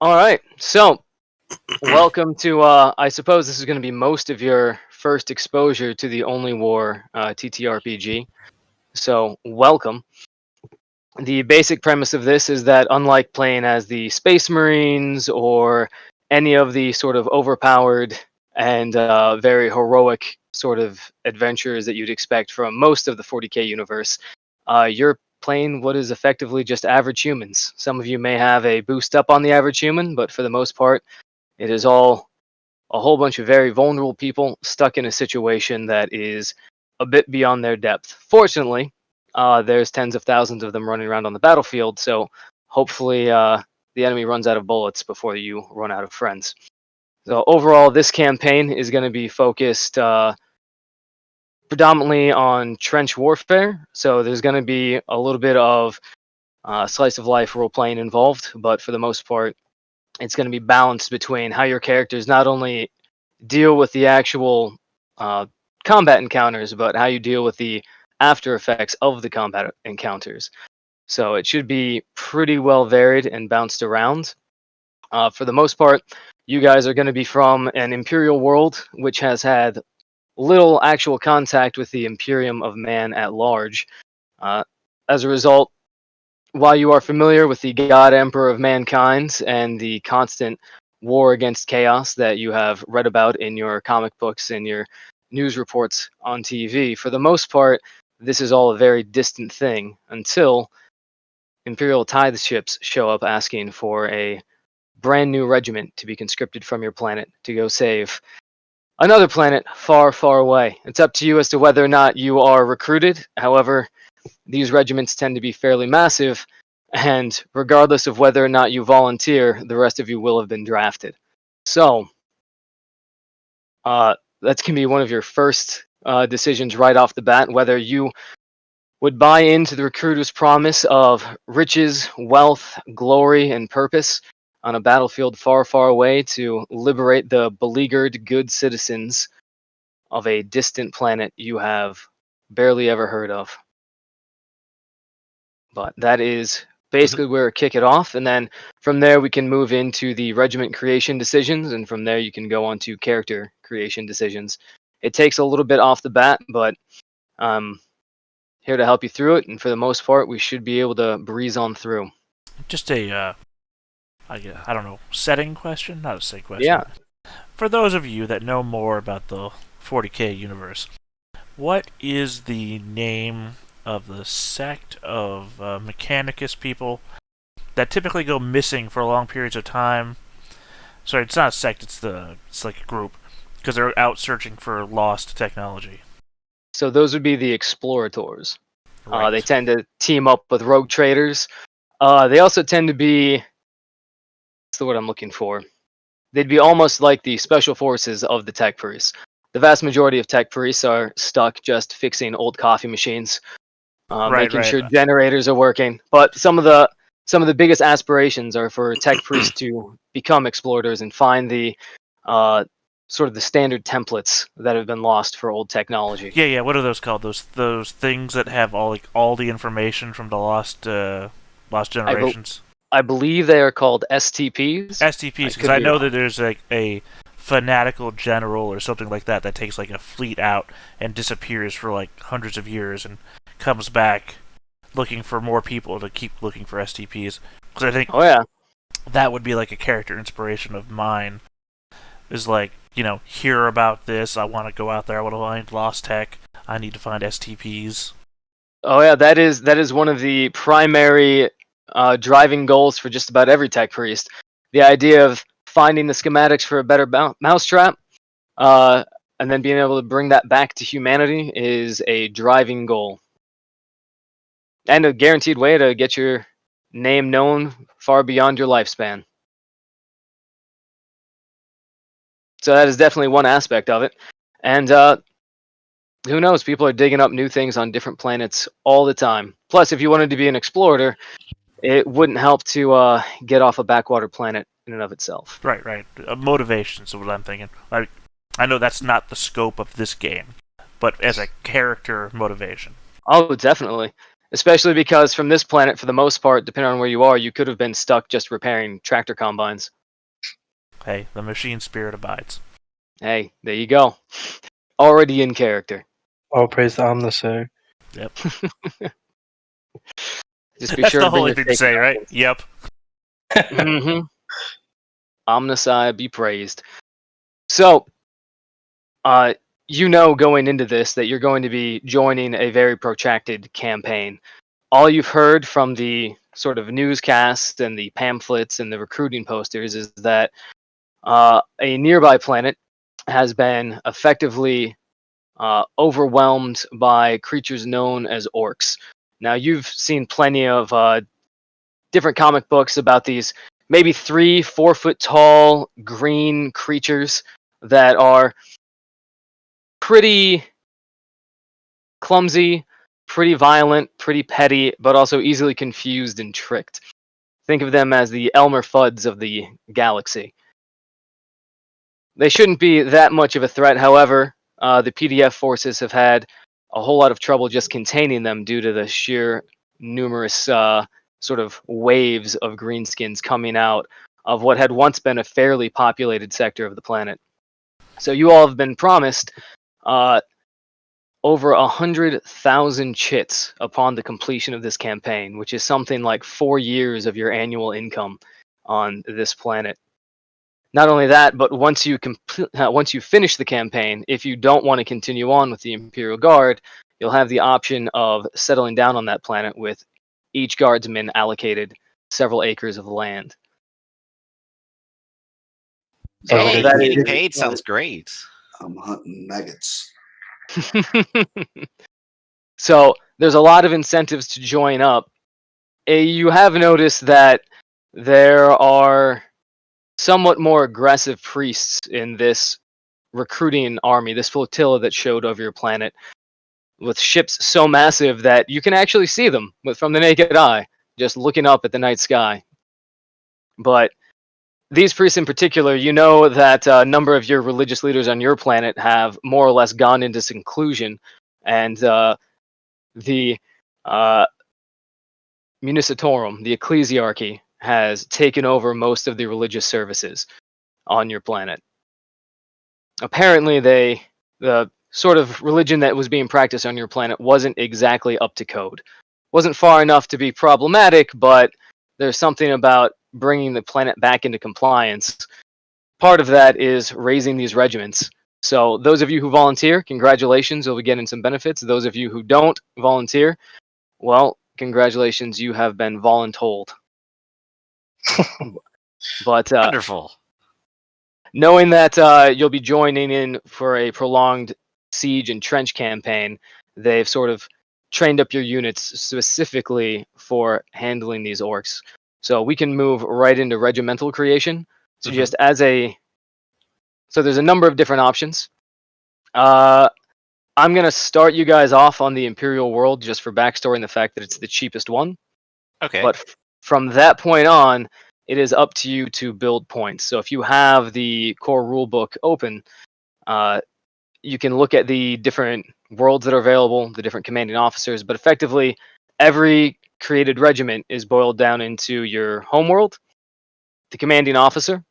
All right. So, welcome to. I suppose this is going to be most of your first exposure to the Only War TTRPG. So, welcome. The basic premise of this is that, unlike playing as the Space Marines or any of the sort of overpowered and very heroic sort of adventures that you'd expect from most of the 40k universe, you're playing what is effectively just average humans. Some of you may have a boost up on the average human, but for the most part, it is all a whole bunch of very vulnerable people stuck in a situation that is a bit beyond their depth. Fortunately, there's tens of thousands of them running around on the battlefield, so hopefully the enemy runs out of bullets before you run out of friends. So overall, this campaign is going to be focused predominantly on trench warfare. So there's going to be a little bit of slice of life role playing involved, but for the most part, it's going to be balanced between how your characters not only deal with the actual uh, combat encounters, but how you deal with the after effects of the combat encounters. So it should be pretty well varied and bounced around. For the most part, you guys are going to be from an Imperial world, which has had little actual contact with the Imperium of man at large. Uh, as a result, while you are familiar with the God Emperor of mankind and the constant war against chaos that you have read about in your comic books and your news reports on TV, for the most part, this is all a very distant thing until Imperial tithe ships show up asking for a brand new regiment to be conscripted from your planet to go save another planet far, far away. It's up to you as to whether or not you are recruited. However, these regiments tend to be fairly massive, and regardless of whether or not you volunteer, the rest of you will have been drafted. So, that's going to be one of your first decisions right off the bat, whether you would buy into the recruiter's promise of riches, wealth, glory, and purpose on a battlefield far, far away to liberate the beleaguered good citizens of a distant planet you have barely ever heard of. But that is basically where we kick it off, and then from there we can move into the regiment creation decisions, and from there you can go on to character creation decisions. It takes a little bit off the bat, but I'm here to help you through it, and for the most part, we should be able to breeze on through. Just a, I don't know, setting question? Not a setting question. Yeah. For those of you that know more about the 40k universe, what is the name of the sect of Mechanicus people that typically go missing for long periods of time? Sorry, it's not a sect, it's like a group, because they're out searching for lost technology. So those would be the explorators. Right. They tend to team up with rogue traders. They also tend to be, what's the word I'm looking for? They'd be almost like the special forces of the tech priests. The vast majority of tech priests are stuck just fixing old coffee machines, making sure generators are working. But some of the biggest aspirations are for tech priests to become explorators and find the sort of the standard templates that have been lost for old technology. Yeah. What are those called? Those things that have all the information from the lost generations. I believe they are called STPs. STPs, because I know that there's like a fanatical general or something like that that takes like a fleet out and disappears for like hundreds of years and comes back looking for more people to keep looking for STPs. Because I think that would be like a character inspiration of mine. Is like, hear about this, I want to go out there, I want to find lost tech, I need to find STPs. Oh yeah, that is one of the primary driving goals for just about every tech priest. The idea of finding the schematics for a better mousetrap, and then being able to bring that back to humanity is a driving goal. And a guaranteed way to get your name known far beyond your lifespan. So that is definitely one aspect of it. And who knows, people are digging up new things on different planets all the time. Plus, if you wanted to be an explorer, it wouldn't help to get off a backwater planet in and of itself. Right. Motivation is what I'm thinking. I know that's not the scope of this game, but as a character motivation. Oh, definitely. Especially because from this planet, for the most part, depending on where you are, you could have been stuck just repairing tractor combines. Hey, the machine spirit abides. Hey, there you go. Already in character. All praise the Omnisaur. Yep. Just be That's sure the to bring holy your thing to sacred say, right? items. Yep. Mm-hmm. Omnisci be praised. So, going into this that you're going to be joining a very protracted campaign. All you've heard from the sort of newscasts and the pamphlets and the recruiting posters is that a nearby planet has been effectively overwhelmed by creatures known as orcs. Now, you've seen plenty of different comic books about these maybe 3-4 foot tall green creatures that are pretty clumsy, pretty violent, pretty petty, but also easily confused and tricked. Think of them as the Elmer Fuds of the galaxy. They shouldn't be that much of a threat, however, the PDF forces have had a whole lot of trouble just containing them due to the sheer numerous sort of waves of greenskins coming out of what had once been a fairly populated sector of the planet. So you all have been promised over 100,000 chits upon the completion of this campaign, which is something like 4 years of your annual income on this planet. Not only that, but once you finish the campaign, if you don't want to continue on with the Imperial Guard, you'll have the option of settling down on that planet with each guardsman allocated several acres of land. So Hey, that getting is paid sounds great. I'm hunting maggots. So there's a lot of incentives to join up. You have noticed that there are somewhat more aggressive priests in this recruiting army, this flotilla that showed over your planet, with ships so massive that you can actually see them from the naked eye, just looking up at the night sky. But these priests in particular, you know that a number of your religious leaders on your planet have more or less gone into seclusion, and the Municitorum, the ecclesiarchy, has taken over most of the religious services on your planet. Apparently, the sort of religion that was being practiced on your planet wasn't exactly up to code. Wasn't far enough to be problematic, but there's something about bringing the planet back into compliance. Part of that is raising these regiments. So those of you who volunteer, congratulations, you'll be getting some benefits. Those of you who don't volunteer, well, congratulations, you have been voluntold. But Wonderful. knowing that you'll be joining in for a prolonged siege and trench campaign, they've sort of trained up your units specifically for handling these orcs. So we can move right into regimental creation. So just as so there's a number of different options. I'm gonna start you guys off on the Imperial world just for backstory and the fact that it's the cheapest one. Okay. But from that point on, it is up to you to build points. So if you have the core rulebook open, you can look at the different worlds that are available, the different commanding officers, but effectively, every created regiment is boiled down into your homeworld, the commanding officer,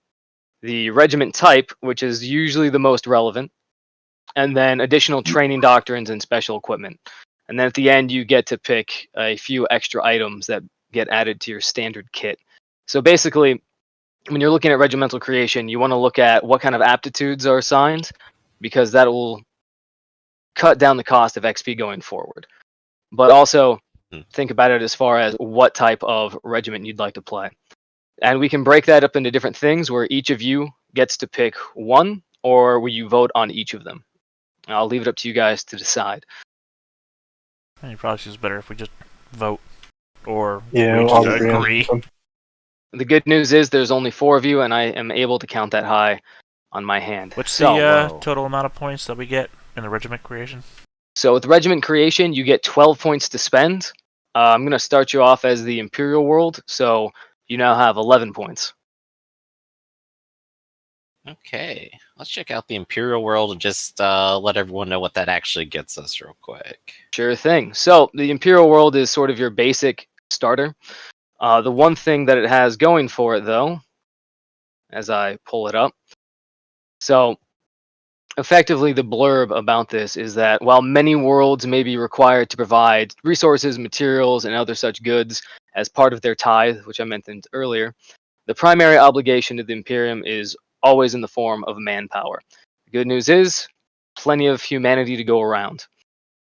the regiment type, which is usually the most relevant, and then additional training doctrines and special equipment. And then at the end, you get to pick a few extra items that get added to your standard kit. So basically, when you're looking at regimental creation, you want to look at what kind of aptitudes are assigned, because that will cut down the cost of XP going forward. But also think about it as far as what type of regiment you'd like to play. And we can break that up into different things where each of you gets to pick one, or will you vote on each of them? I'll leave it up to you guys to decide. It probably seems better if we just vote or Yeah, we I'll just agree on agree. this one. The good news is there's only 4 of you, and I am able to count that high on my hand. What's So, the total amount of points that we get in the regiment creation? So with regiment creation, you get 12 points to spend. I'm going to start you off as the Imperial world, so you now have 11 points. Okay, let's check out the Imperial world and just let everyone know what that actually gets us real quick. Sure thing. So the Imperial world is sort of your basic starter. The one thing that it has going for it, though, as I pull it up, so effectively the blurb about this is that while many worlds may be required to provide resources, materials, and other such goods as part of their tithe, which I mentioned earlier, the primary obligation to the Imperium is always in the form of manpower. The good news is plenty of humanity to go around.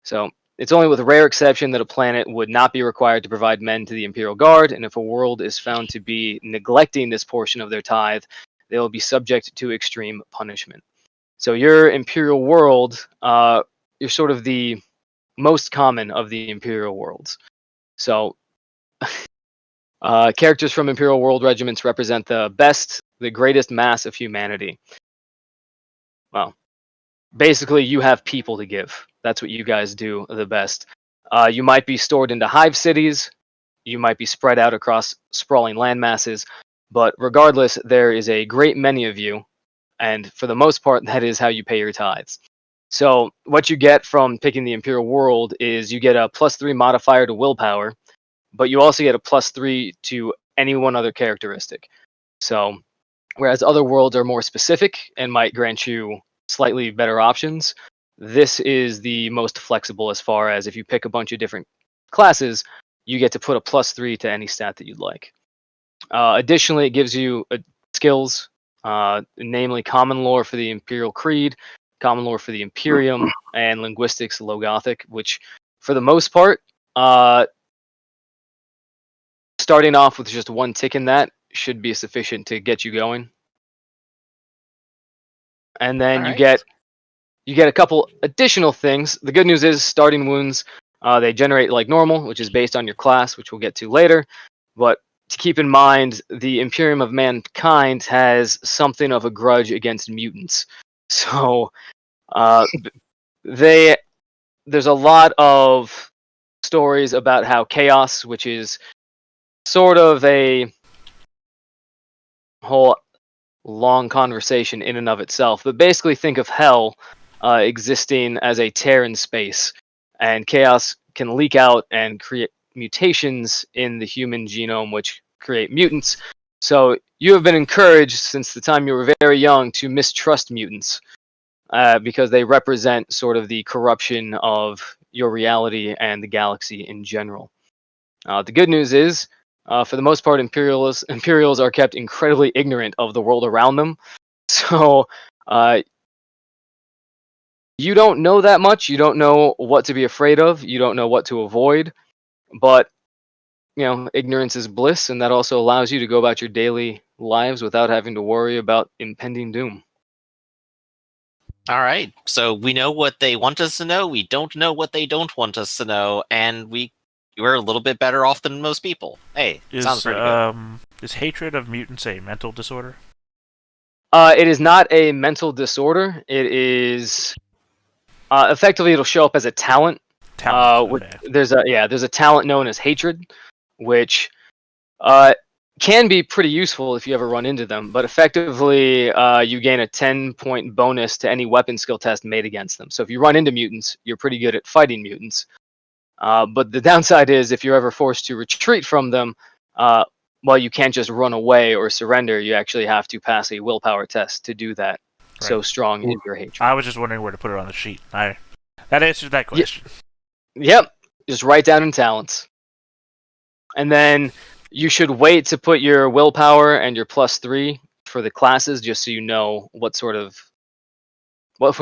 So it's only with rare exception that a planet would not be required to provide men to the Imperial Guard, and if a world is found to be neglecting this portion of their tithe, they will be subject to extreme punishment. So your Imperial world, you're sort of the most common of the Imperial worlds. So characters from Imperial world regiments represent the best, the greatest mass of humanity. Well, basically, you have people to give. That's what you guys do the best. You might be stored into hive cities. You might be spread out across sprawling land masses. But regardless, there is a great many of you, and for the most part, that is how you pay your tithes. So what you get from picking the Imperial world is you get a +3 modifier to willpower, but you also get a +3 to any one other characteristic. So whereas other worlds are more specific and might grant you slightly better options, this is the most flexible as far as if you pick a bunch of different classes, you get to put a +3 to any stat that you'd like. Additionally, it gives you skills, namely Common Lore for the Imperial Creed, Common Lore for the Imperium, and Linguistics Low Gothic, which, for the most part, starting off with just one tick in that should be sufficient to get you going. And then All you right. get a couple additional things. The good news is starting wounds, they generate like normal, which is based on your class, which we'll get to later. But to keep in mind, the Imperium of Mankind has something of a grudge against mutants. So there's a lot of stories about how chaos, which is sort of a whole long conversation in and of itself, but basically think of hell existing as a tear in space, and chaos can leak out and create mutations in the human genome, which create mutants. So you have been encouraged since the time you were very young to mistrust mutants because they represent sort of the corruption of your reality and the galaxy in general. The good news is, for the most part, Imperials are kept incredibly ignorant of the world around them. So you don't know that much. You don't know what to be afraid of. You don't know what to avoid. But ignorance is bliss, and that also allows you to go about your daily lives without having to worry about impending doom. All right. So we know what they want us to know. We don't know what they don't want us to know, and we're a little bit better off than most people. Hey, sounds pretty good. Is hatred of mutants a mental disorder? It is not a mental disorder. It is effectively it'll show up as a talent. Okay. There's a talent known as hatred, which can be pretty useful if you ever run into them. But effectively, you gain a 10-point bonus to any weapon skill test made against them. So if you run into mutants, you're pretty good at fighting mutants. But the downside is if you're ever forced to retreat from them, well, you can't just run away or surrender. You actually have to pass a willpower test to do that. Right. So strong is your hatred. I was just wondering where to put it on the sheet. That answers that question. Yep. Just write down in talents. And then you should wait to put your willpower and your +3 for the classes, just so you know what sort of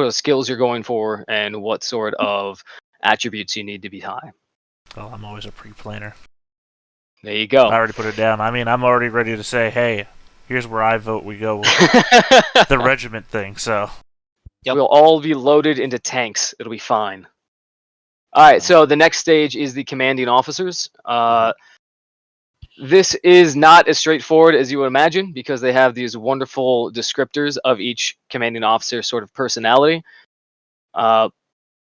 skills you're going for and what sort of attributes you need to be high. Well, I'm always a pre-planner. There you go. I already put it down. I mean, I'm already ready to say, hey, here's where I vote we go with the regiment thing. So We'll all be loaded into tanks. It'll be fine. All right, so the next stage is the commanding officers. This is not as straightforward as you would imagine because they have these wonderful descriptors of each commanding officer's sort of personality. But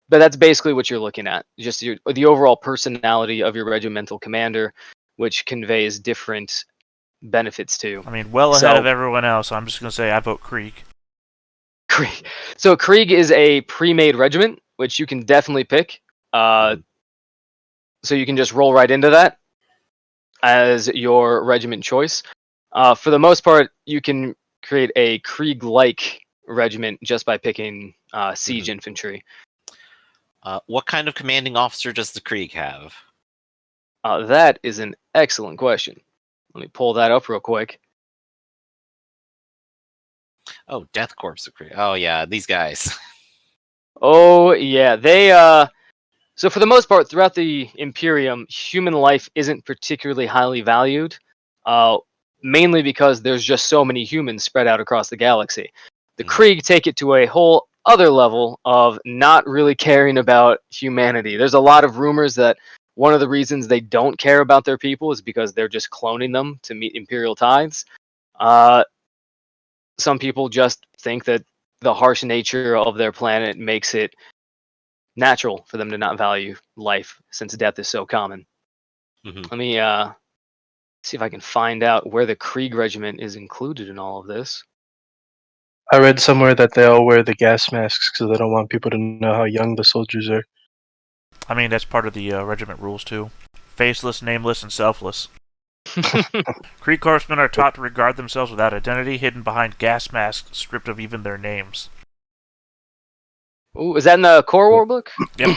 that's basically what you're looking at, just the overall personality of your regimental commander, which conveys different benefits to. I mean, ahead of everyone else, I'm just going to say I vote Krieg. Krieg. So Krieg is a pre-made regiment, which you can definitely pick. So you can just roll right into that as your regiment choice. For the most part, you can create a Krieg-like regiment just by picking siege infantry. What kind of commanding officer does the Krieg have? That is an excellent question. Let me pull that up real quick. Oh, Death Corps of Krieg. Oh yeah, these guys. Oh yeah, so for the most part, throughout the Imperium, human life isn't particularly highly valued, mainly because there's just so many humans spread out across the galaxy. The Krieg take it to a whole other level of not really caring about humanity. There's a lot of rumors that one of the reasons they don't care about their people is because they're just cloning them to meet Imperial tithes. Some people just think that the harsh nature of their planet makes it natural for them to not value life since death is so common. Let me see if I can find out where the Krieg Regiment is included in all of this. I read somewhere that they all wear the gas masks because they don't want people to know how young the soldiers are. I mean, that's part of the regiment rules, too. Faceless, nameless, and selfless. Krieg corpsmen are taught to regard themselves without identity, hidden behind gas masks, stripped of even their names. Ooh, is that in the Core War book? Yep.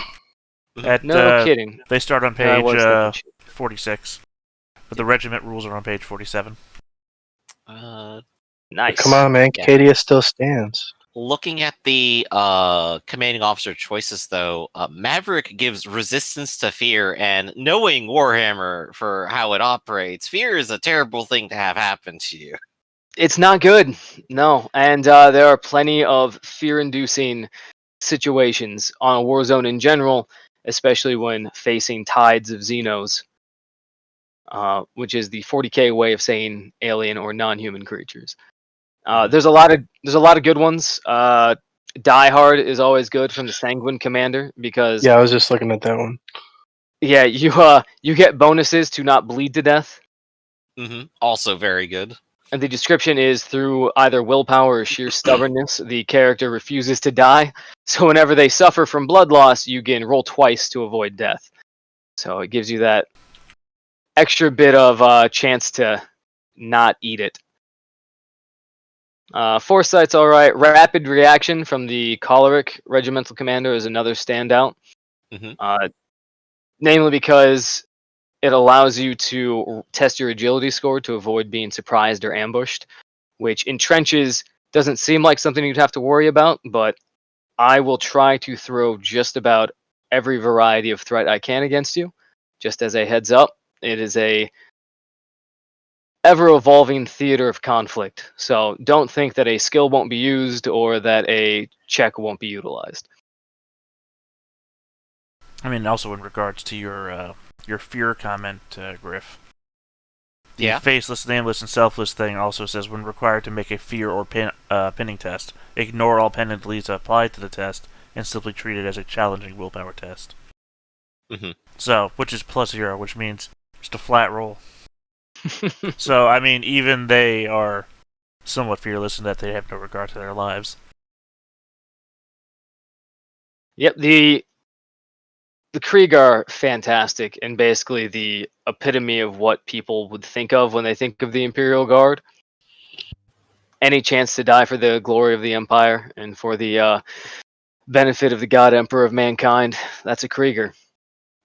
No kidding. They start on I page was thinking shit. 46, but the regiment rules are on page 47. Nice. Come on, man. Yeah. Cadia still stands. Looking at the commanding officer choices, though, Maverick gives resistance to fear, and knowing Warhammer for how it operates, fear is a terrible thing to have happen to you. It's not good, no. And there are plenty of fear-inducing situations on a war zone in general, especially when facing tides of Xenos, which is the 40k way of saying alien or non-human creatures. There's a lot of good ones. Die Hard is always good from the Sanguine Commander because Yeah, I was just looking at that one. yeah, you get bonuses to not bleed to death. Also very good. And the description is through either willpower or sheer stubbornness, the character refuses to die. So whenever they suffer from blood loss, you can roll twice to avoid death. So it gives you that extra bit of chance to not eat it. Foresight's alright. Rapid reaction from the Choleric Regimental Commander is another standout. Namely because it allows you to test your agility score to avoid being surprised or ambushed, which in trenches doesn't seem like something you'd have to worry about, but I will try to throw just about every variety of threat I can against you. Just as a heads up, it is a ever-evolving theater of conflict, so don't think that a skill won't be used or that a check won't be utilized. I mean, also in regards to your fear comment, Griff. The faceless, nameless, and selfless thing also says when required to make a fear or pinning test, ignore all penalties applied to the test and simply treat it as a challenging willpower test. So, which is +0, which means just a flat roll. So, I mean, even they are somewhat fearless in that they have no regard to their lives. Yep, the Krieg are fantastic and basically the epitome of what people would think of when they think of the Imperial Guard. Any chance to die for the glory of the Empire and for the benefit of the God Emperor of mankind, that's a Krieger.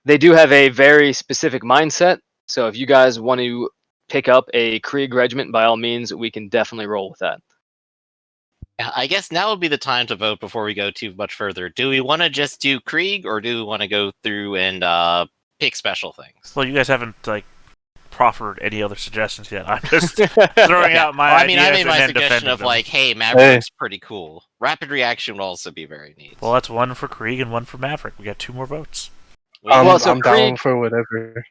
They do have a very specific mindset, so if you guys want to pick up a Krieg regiment, by all means, we can definitely roll with that. I guess now would be the time to vote before we go too much further. Do we want to just do Krieg, or do we want to go through and pick special things? Well, you guys haven't proffered any other suggestions yet. I'm just throwing out my ideas. I made my and suggestion of them. like, hey, Maverick's pretty cool. Rapid reaction would also be very neat. Well, that's one for Krieg and one for Maverick. We got 2 more votes. Well, so I'm down for whatever.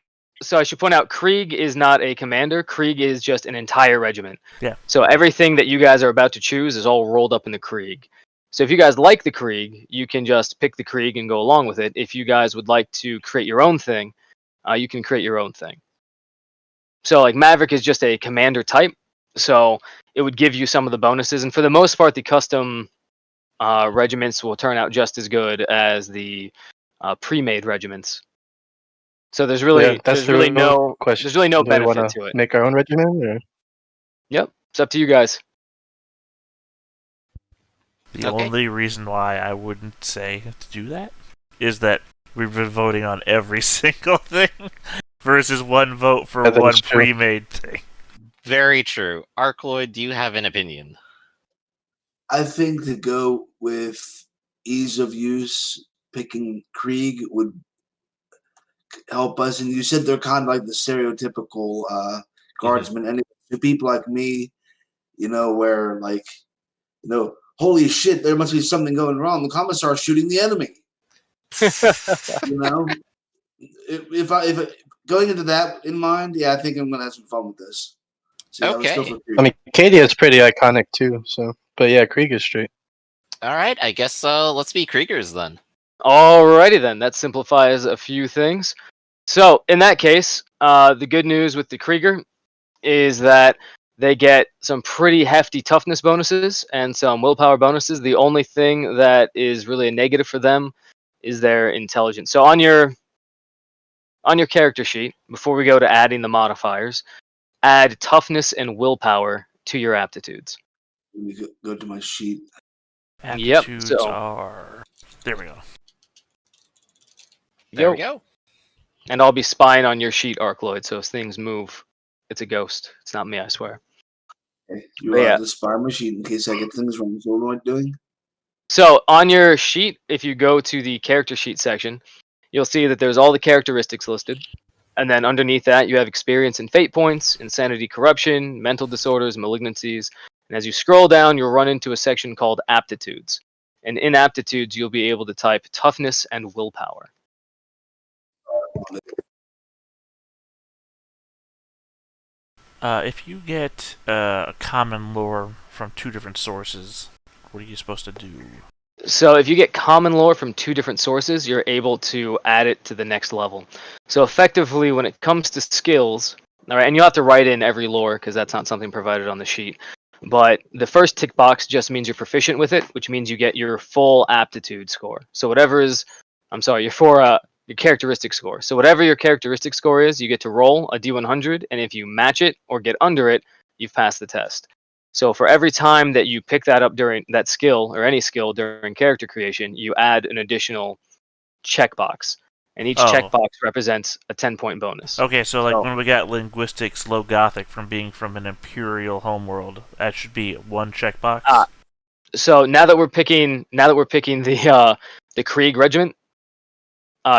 So I should point out, Krieg is not a commander. Krieg is just an entire regiment. Yeah. So everything that you guys are about to choose is all rolled up in the Krieg. So if you guys like the Krieg, you can just pick the Krieg and go along with it. If you guys would like to create your own thing, you can create your own thing. So like Maverick is just a commander type, so it would give you some of the bonuses. And for the most part, the custom regiments will turn out just as good as the pre-made regiments. So there's really that's the real question. there's really no Do we want benefit to to it. make our own regiment? Or? Yep, it's up to you guys. The Okay. only reason why I wouldn't say to do that is that we've been voting on every single thing versus one vote for Yeah, that one is true. pre-made thing. Very true. Arkloid, do you have an opinion? I think to go with ease of use, picking Krieg would help us. And you said they're kind of like the stereotypical guardsmen. And to people like me, where holy shit, there must be something going wrong. The commissar's shooting the enemy. You know, if going into that in mind, yeah, I think I'm gonna have some fun with this. So yeah, let's go Okay. for Krieg. I mean, Cadia is pretty iconic too. So, but yeah, Krieg is straight. All right, I guess let's be Kriegers then. Alrighty then, that simplifies a few things. So in that case, the good news with the Krieger is that they get some pretty hefty toughness bonuses and some willpower bonuses. The only thing that is really a negative for them is their intelligence. So on your character sheet, before we go to adding the modifiers, add toughness and willpower to your aptitudes. Let me go to my sheet. Aptitudes so- are... There we go. There we go. And I'll be spying on your sheet, Arkloid, so if things move, it's a ghost. It's not me, I swear. Okay. You But yeah. the spy machine in case I get things wrong. So what am I doing? So on your sheet, if you go to the character sheet section, you'll see that there's all the characteristics listed. And then underneath that, you have experience and fate points, insanity, corruption, mental disorders, malignancies. And as you scroll down, you'll run into a section called aptitudes. And in aptitudes, you'll be able to type toughness and willpower. If you get common lore from two different sources, what are you supposed to do? So if you get common lore from two different sources, you're able to add it to the next level. So effectively, when it comes to skills, all right, and you'll have to write in every lore because that's not something provided on the sheet. But the first tick box just means you're proficient with it, which means you get your full aptitude score. So whatever is, your characteristic score. So whatever your characteristic score is, you get to roll a d100, and if you match it or get under it, you've passed the test. So for every time that you pick that up during that skill or any skill during character creation, you add an additional checkbox. And each checkbox represents a 10-point bonus. Okay, so like when we got linguistics low gothic from being from an Imperial homeworld, that should be one checkbox. So now that we're picking the Krieg regiment,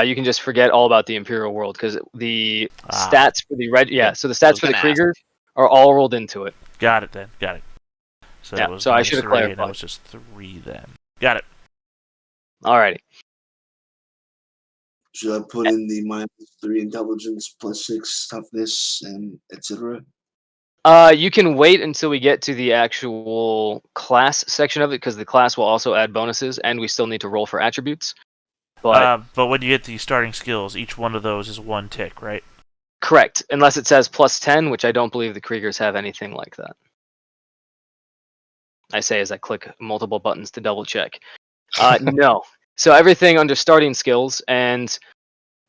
you can just forget all about the Imperial world because the stats for the so the stats for the Krieger are all rolled into it. Got it then. Got it. So Yeah, it was so I should have clarified. That was just 3 then. Got it. Alrighty. Should I put in the -3 intelligence, +6 toughness, and etc.? You can wait until we get to the actual class section of it because the class will also add bonuses, and we still need to roll for attributes. But when you get the starting skills, each one of those is 1 tick, right? Correct, unless it says +10, which I don't believe the Kriegers have anything like that. I say as I click multiple buttons to double check. No. So everything under starting skills, and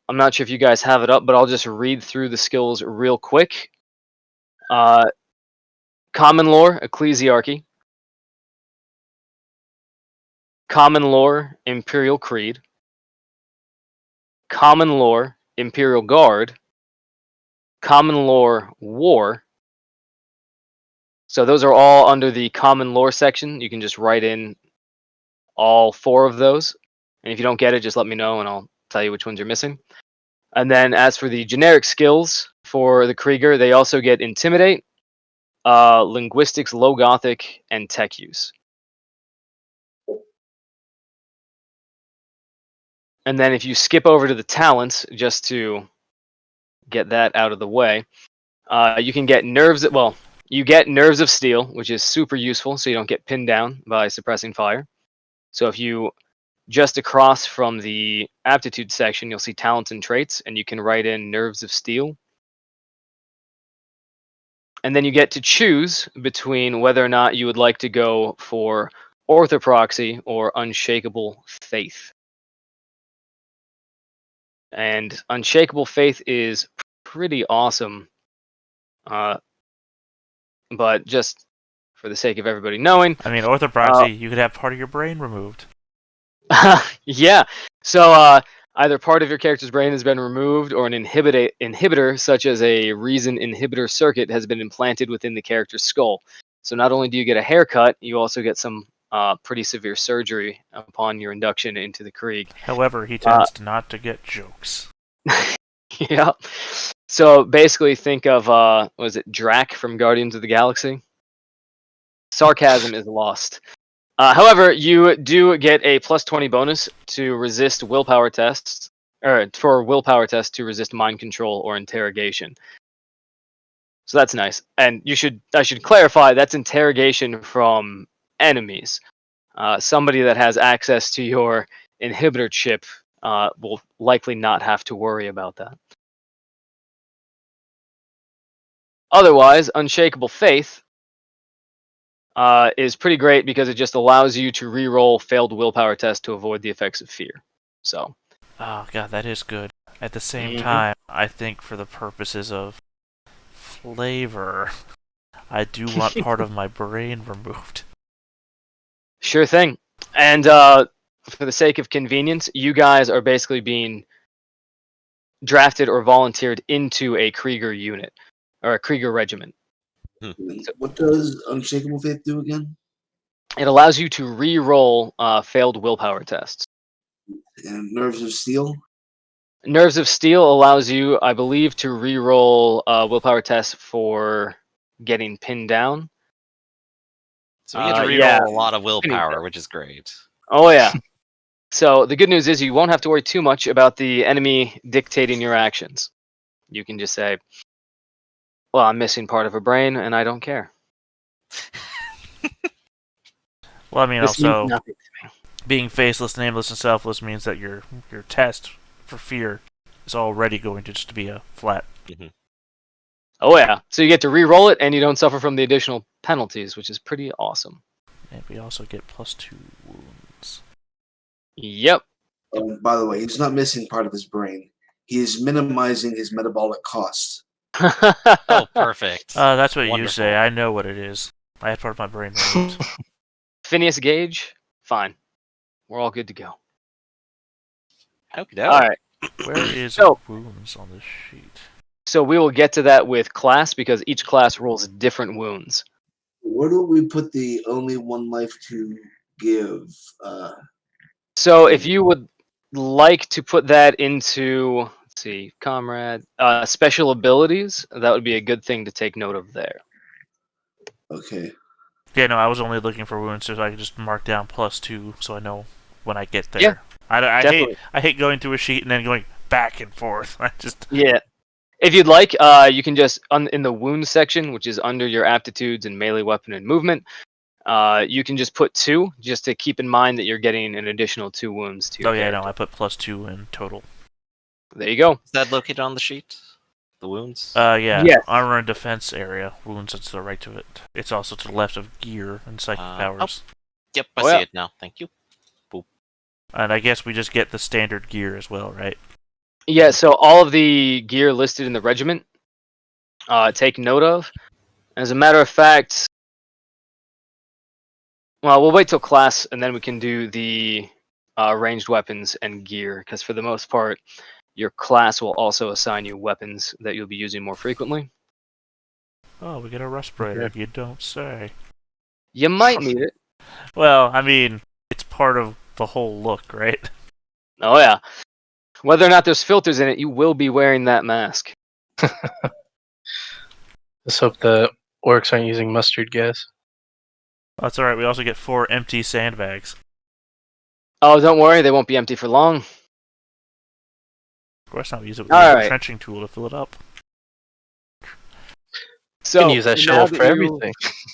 I'm not sure if you guys have it up, but I'll just read through the skills real quick. Common lore, ecclesiarchy. Common lore, Imperial Creed. Common lore, Imperial Guard. Common lore, War. So those are all under the common lore section. You can just write in all 4 of those. And if you don't get it, just let me know and I'll tell you which ones you're missing. And then as for the generic skills for the Krieger, they also get Intimidate, Linguistics, Low Gothic, and Tech Use. And then if you skip over to the talents, just to get that out of the way, you can get Nerves. You get Nerves of Steel, which is super useful, so you don't get pinned down by suppressing fire. So if you just across from the aptitude section, you'll see talents and traits, and you can write in Nerves of Steel. And then you get to choose between whether or not you would like to go for orthopraxy, or unshakable faith. And unshakable faith is pretty awesome. But just for the sake of everybody knowing, I mean, orthopraxy, you could have part of your brain removed. yeah. So either part of your character's brain has been removed, or an inhibitor, such as a reason inhibitor circuit, has been implanted within the character's skull. So not only do you get a haircut, you also get some pretty severe surgery upon your induction into the Krieg. However, he tends not to get jokes. Yeah. So basically, think of was it Drac from Guardians of the Galaxy? Sarcasm is lost. However, you do get a plus 20 bonus to resist willpower tests, or for willpower tests to resist mind control or interrogation. So that's nice. And I should clarify, that's interrogation from enemies. Somebody that has access to your inhibitor chip will likely not have to worry about that. Otherwise, Unshakable Faith is pretty great because it just allows you to re-roll failed willpower tests to avoid the effects of fear. So. Oh god, that is good. At the same time, I think for the purposes of flavor, I do want part of my brain removed. Sure thing. And for the sake of convenience, you guys are basically being drafted or volunteered into a Krieger unit, or a Krieger regiment. What does Unshakable Faith do again? It allows you to re-roll failed willpower tests. And Nerves of Steel? Nerves of Steel allows you, I believe, to re-roll willpower tests for getting pinned down. So we get to reroll yeah. a lot of willpower, which is great. Oh yeah. So the good news is you won't have to worry too much about the enemy dictating your actions. You can just say, well, I'm missing part of a brain and I don't care. Well, I mean, This means also, nothing to me. being faceless, nameless, and selfless means that your test for fear is already going to just be a flat. Oh yeah. So you get to re-roll it and you don't suffer from the additional penalties, which is pretty awesome. And we also get +2 wounds. Yep. By the way, he's not missing part of his brain. He is minimizing his metabolic costs. Oh, perfect. That's what you Wonderful. say. I know what it is. I had part of my brain removed. Phineas Gage, fine. We're all good to go. Okay. All right. Where is So- wounds on this sheet? So we will get to that with class because each class rolls different wounds. Where do we put the only one life to give? So if you would like to put that into, let's see, comrade, special abilities, that would be a good thing to take note of there. Okay. Yeah, no, I was only looking for wounds so I could just mark down +2 so I know when I get there. Yeah, I hate going through a sheet and then going back and forth. Yeah. If you'd like, you can just, in the wounds section, which is under your aptitudes and melee weapon and movement, you can just put 2, just to keep in mind that you're getting an additional 2 wounds to your character. No, I put +2 in total. There you go. Is that located on the sheet? The wounds? Yeah. Yes. Armor and defense area. Wounds is to the right of it. It's also to the left of gear and psychic powers. Yep, I Oh, see yeah. it now. Thank you. And I guess we just get the standard gear as well, right? Yeah, so all of the gear listed in the regiment, take note of. As a matter of fact, well, we'll wait till class and then we can do the ranged weapons and gear, because for the most part, your class will also assign you weapons that you'll be using more frequently. Oh, we get a respirator. Okay. You don't say. You might need it. Well, I mean, it's part of the whole look, right? Oh yeah. Whether or not there's filters in it, you will be wearing that mask. Let's hope the orcs aren't using mustard gas. That's alright, we also get 4 empty sandbags. Oh, don't worry, they won't be empty for long. Of course not, we use it with All a right. trenching tool to fill it up. So You can use that now shovel for that you- everything.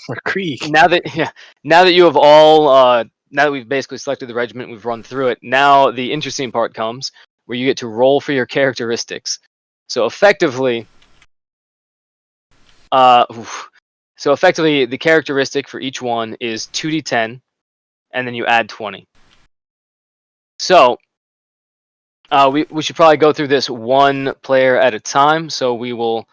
Or Krieg. Now that you have all now that we've basically selected the regiment, we've run through it. Now the interesting part comes where you get to roll for your characteristics. So effectively, the characteristic for each one is 2d10, and then you add 20. So we should probably go through this one player at a time. So we will.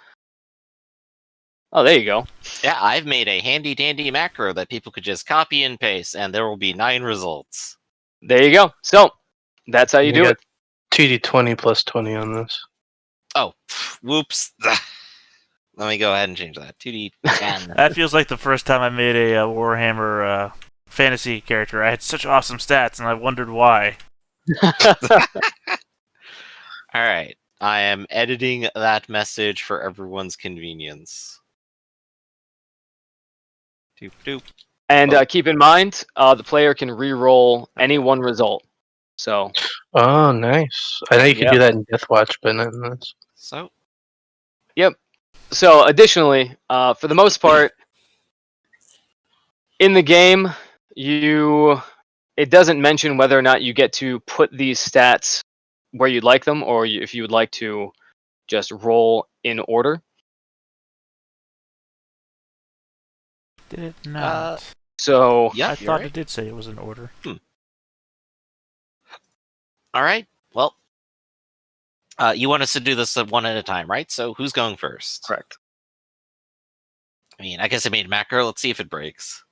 Oh, there you go. Yeah, I've made a handy dandy macro that people could just copy and paste, and there will be 9 results. There you go. So that's how you You do got it. 2d20 plus 20 on this. Oh, whoops. Let me go ahead and change that. 2d10. That feels like the first time I made a Warhammer fantasy character. I had such awesome stats, and I wondered why. Alright, I am editing that message for everyone's convenience. Doop doop. And keep in mind, the player can re-roll any one result. So. Oh, nice. I know you could Yep. do that in Death Watch, but not in this. So, Yep. So additionally, for the most part, in the game, it doesn't mention whether or not you get to put these stats where you'd like them, or if you would like to just roll in order. Did it not? So yeah, I thought it did say it was in order. Alright, well, you want us to do this one at a time, right? So, who's going first? correct. I mean, I guess I made macro. Let's see if it breaks.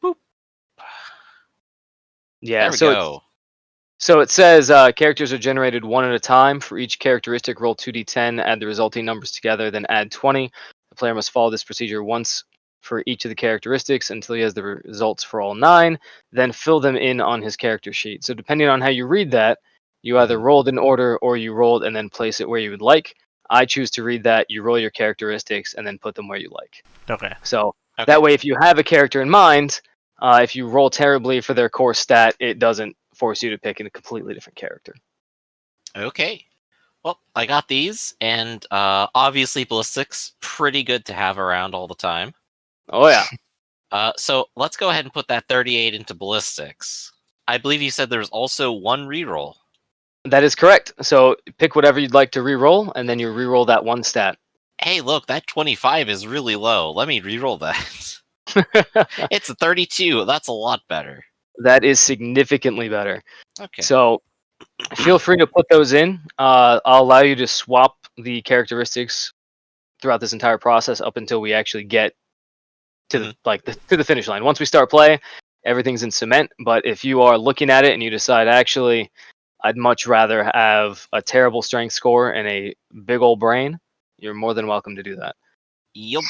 Boop. Yeah. There we so go. So it says characters are generated one at a time. For each characteristic, roll 2d10, add the resulting numbers together, then add 20. The player must follow this procedure once for each of the characteristics until he has the results for all 9, then fill them in on his character sheet. So depending on how you read that, you either rolled in order or you rolled and then place it where you would like. I choose to read that. You roll your characteristics and then put them where you like. Okay. So Okay. that way, if you have a character in mind, if you roll terribly for their core stat, it doesn't force you to pick a completely different character. Okay. Well, I got these, and obviously ballistics, pretty good to have around all the time. Oh yeah. So let's go ahead and put that 38 into ballistics. I believe you said there's also one reroll. That is correct. So pick whatever you'd like to reroll, and then you reroll that one stat. Hey, look, that 25 is really low. Let me reroll that. It's a 32. That's a lot better. That is significantly better. Okay. So feel free to put those in. I'll allow you to swap the characteristics throughout this entire process up until we actually get to the finish line. Once we start play, everything's in cement. But if you are looking at it and you decide, actually, I'd much rather have a terrible strength score and a big old brain, you're more than welcome to do that. Yup.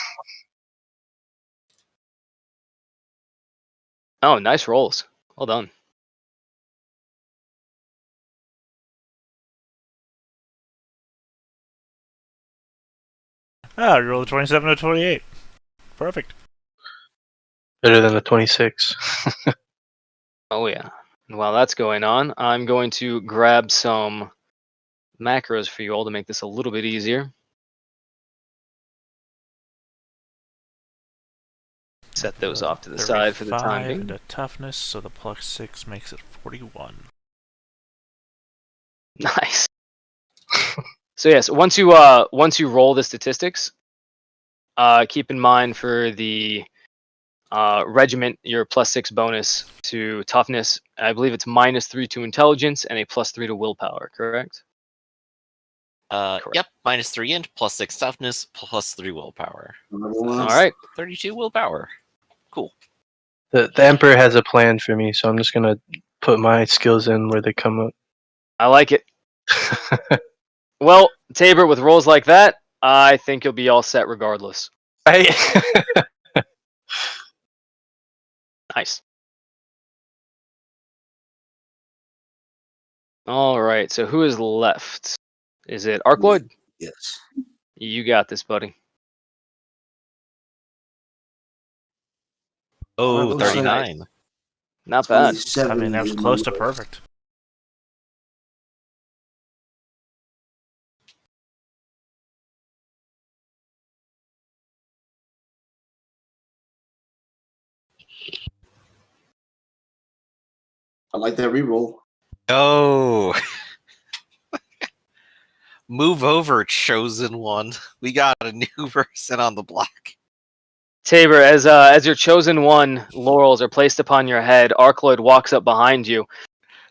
Oh, nice rolls. Well done. Ah, you rolled a 27 or 28. Perfect. Better than a 26. Oh yeah. And while that's going on, I'm going to grab some macros for you all to make this a little bit easier. Set those off to the side for the time 35 being. and a toughness, so the plus 6 makes it 41. Nice. So yes, once you roll the statistics, keep in mind for the regiment your +6 bonus to toughness. I believe it's -3 to intelligence and a +3 to willpower. Correct? Correct. Yep, -3 int, +6 toughness, +3 willpower. All right. 32 willpower. Cool. The Emperor has a plan for me, so I'm just gonna put my skills in where they come up. I like it. Well, Tabor, with rolls like that, I think you'll be all set regardless. Nice. All right. So who is left? Is it Arcloyd? Yes. You got this, buddy. Oh, looks like 39. Not bad. 27 I mean, that was is close to my perfect. I like that reroll. Oh. Move over, chosen one. We got a new person on the block. Tabor, as your chosen one, laurels are placed upon your head. Arkloyd walks up behind you,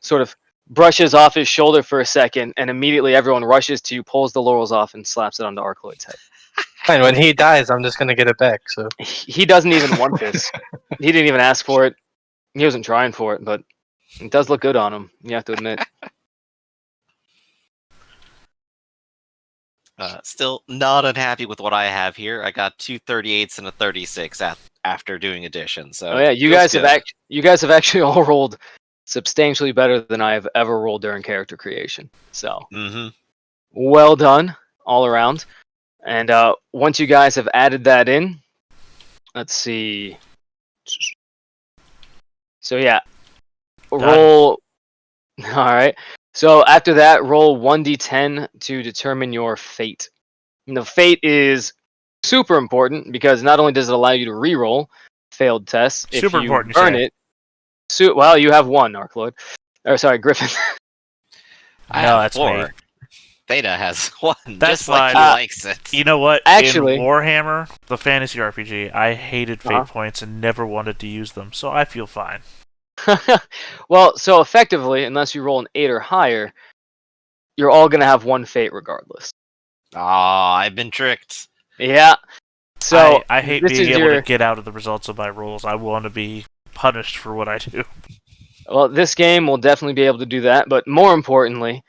sort of brushes off his shoulder for a second, and immediately everyone rushes to you, pulls the laurels off, and slaps it onto Arkloyd's head. Fine, when he dies, I'm just gonna get it back. So He doesn't even want this. He didn't even ask for it. He wasn't trying for it, but it does look good on him. You have to admit. Still not unhappy with what I have here. I got 2 38s and a 36 after doing addition. So Oh yeah, you feels guys have actually all rolled substantially better than I have ever rolled during character creation. So well done all around. And once you guys have added that in, let's see. So yeah, roll. All right. So after that, roll 1d10 to determine your fate. Fate is super important because not only does it allow you to reroll failed tests, if Super you important, burn you it. Well, you have one, Arkloyd. Or sorry, Griffin. I No, have that's 4. me. Theta has 1, That's just like he fine. likes it. You know what? Actually- in Warhammer, the fantasy RPG, I hated fate Uh-huh. points and never wanted to use them, so I feel fine. Well, so effectively, unless you roll an 8 or higher, you're all going to have one fate regardless. I've been tricked. Yeah. So I hate this being is able your... to get out of the results of my rolls. I want to be punished for what I do. Well, this game will definitely be able to do that, but more importantly,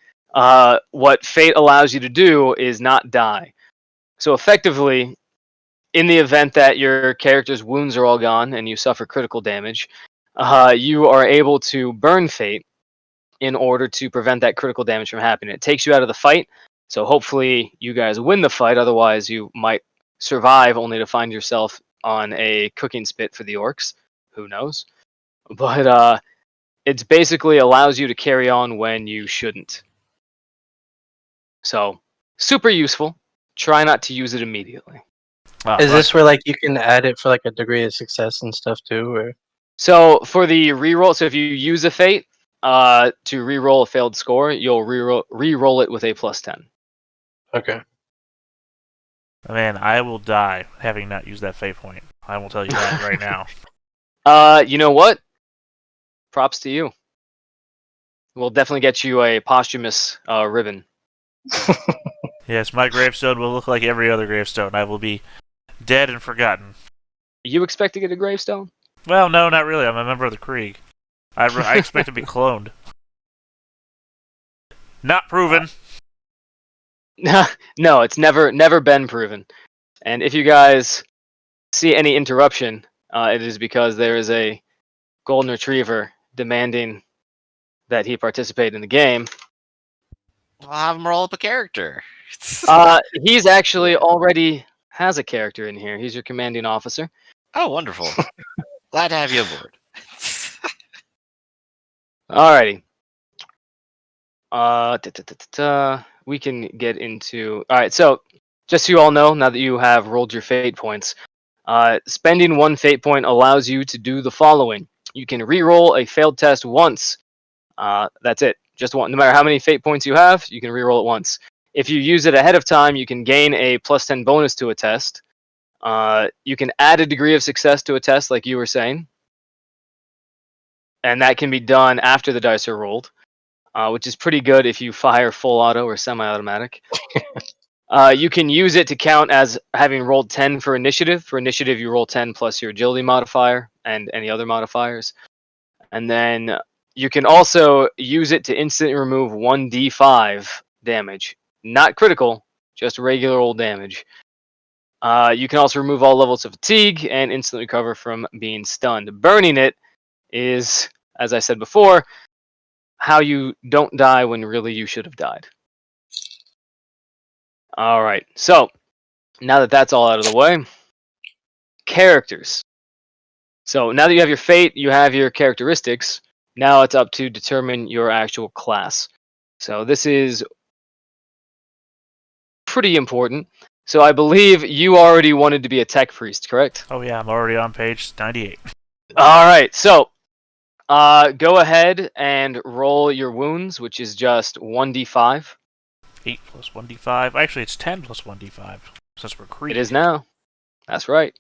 what fate allows you to do is not die. So effectively, in the event that your character's wounds are all gone and you suffer critical damage, you are able to burn fate in order to prevent that critical damage from happening. It takes you out of the fight, so hopefully you guys win the fight, otherwise you might survive only to find yourself on a cooking spit for the orcs. Who knows? But it basically allows you to carry on when you shouldn't. So, super useful. Try not to use it immediately. is this where like you can add it for like a degree of success and stuff too, or? So for the reroll, so if you use a fate to reroll a failed score, you'll reroll it with a +10. Okay. Man, I will die having not used that fate point. I will tell you that right now. You know what? Props to you. We'll definitely get you a posthumous ribbon. Yes, my gravestone will look like every other gravestone. I will be dead and forgotten. You expect to get a gravestone? Well, no, not really. I'm a member of the Krieg. I expect to be cloned. Not proven. No, it's never been proven. And if you guys see any interruption, it is because there is a golden retriever demanding that he participate in the game. I'll have him roll up a character. He's actually already has a character in here. He's your commanding officer. Oh, wonderful. Glad to have you aboard. Alrighty. We can get into... Alright, so just so you all know, now that you have rolled your fate points, spending one fate point allows you to do the following. You can re-roll a failed test once. That's it. Just one. No matter how many fate points you have, you can re-roll it once. If you use it ahead of time, you can gain a +10 bonus to a test. You can add a degree of success to a test, like you were saying. And that can be done after the dice are rolled, which is pretty good if you fire full auto or semi-automatic. You can use it to count as having rolled 10 for initiative. For initiative, you roll 10 plus your agility modifier and any other modifiers. And then you can also use it to instantly remove 1d5 damage. Not critical, just regular old damage. You can also remove all levels of fatigue and instantly recover from being stunned. Burning it is, as I said before, how you don't die when really you should have died. Alright, so now that that's all out of the way, characters. So now that you have your fate, you have your characteristics, now it's up to determine your actual class. So this is pretty important. So I believe you already wanted to be a tech priest, correct? Oh yeah, I'm already on page 98. Alright, so go ahead and roll your wounds, which is just 1d5. 8 plus 1d5. Actually, it's 10 plus 1d5, since we're Krieg. It is now. That's right.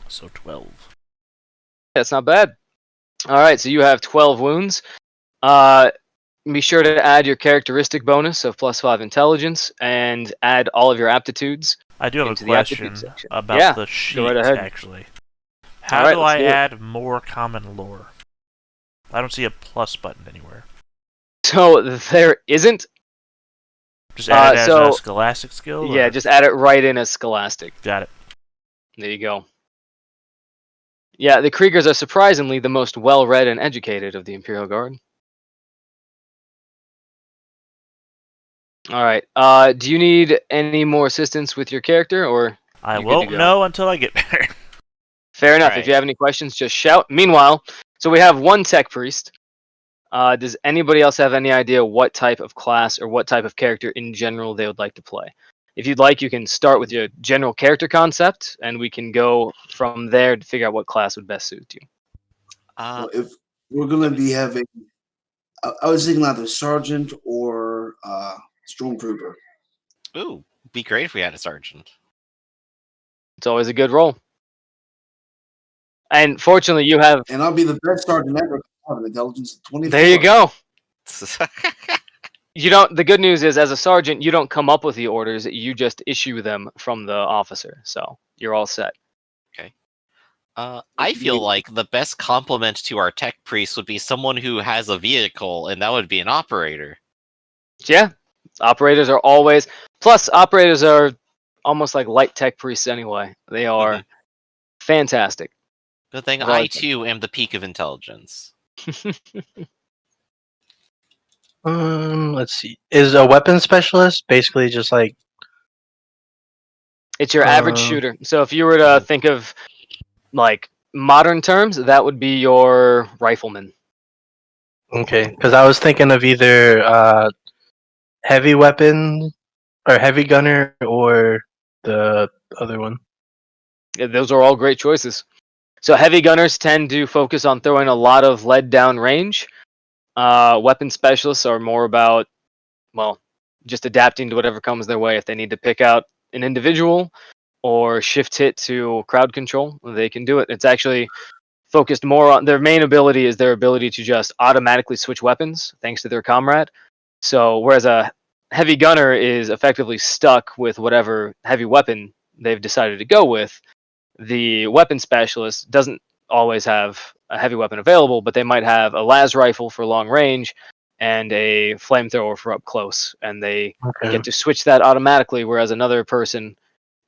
So 12. That's not bad. All right, so you have 12 wounds. Be sure to add your characteristic bonus of +5 intelligence and add all of your aptitudes I do have a into the aptitude question section. about Yeah, the go right sheet, ahead. actually. All How right, do let's I do it. add more common lore? I don't see a plus button anywhere. So there isn't. Just add it as a So scholastic skill? yeah, Or? just add it right in as Scholastic. Got it. There you go. Yeah, the Kriegers are surprisingly the most well-read and educated of the Imperial Guard. All right. Do you need any more assistance with your character, or I you good to won't go? know until I get there. Fair enough. If Right. you have any questions, just shout. Meanwhile, so we have one tech priest. Does anybody else have any idea what type of class or what type of character in general they would like to play? If you'd like, you can start with your general character concept, and we can go from there to figure out what class would best suit you. Well, if we're going to be having, I was thinking either sergeant or stormtrooper. Ooh, be great if we had a sergeant. It's always a good roll. And fortunately, you have. And I'll be the best sergeant ever. I have an intelligence of 24. There you go. You don't. The good news is, as a sergeant, you don't come up with the orders. You just issue them from the officer. So you're all set. I feel like the best compliment to our tech priest would be someone who has a vehicle, and that would be an operator. Yeah, operators are always. Plus, operators are almost like light tech priests anyway. They are fantastic. Good thing I've I always too am the peak of intelligence. Let's see. Is a weapon specialist basically just like It's your average shooter. So if you were to think of like modern terms, that would be your rifleman. okay? Because I was thinking of either heavy weapon or heavy gunner or the other one. Yeah, those are all great choices. So heavy gunners tend to focus on throwing a lot of lead down range. Weapon specialists are more about, well, just adapting to whatever comes their way. If they need to pick out an individual or shift hit to crowd control, they can do it. It's actually focused more on their main ability is their ability to just automatically switch weapons thanks to their comrade. So whereas a heavy gunner is effectively stuck with whatever heavy weapon they've decided to go with, the weapon specialist doesn't always have a heavy weapon available, but they might have a las rifle for long range and a flamethrower for up close, and they Okay. get to switch that automatically, whereas another person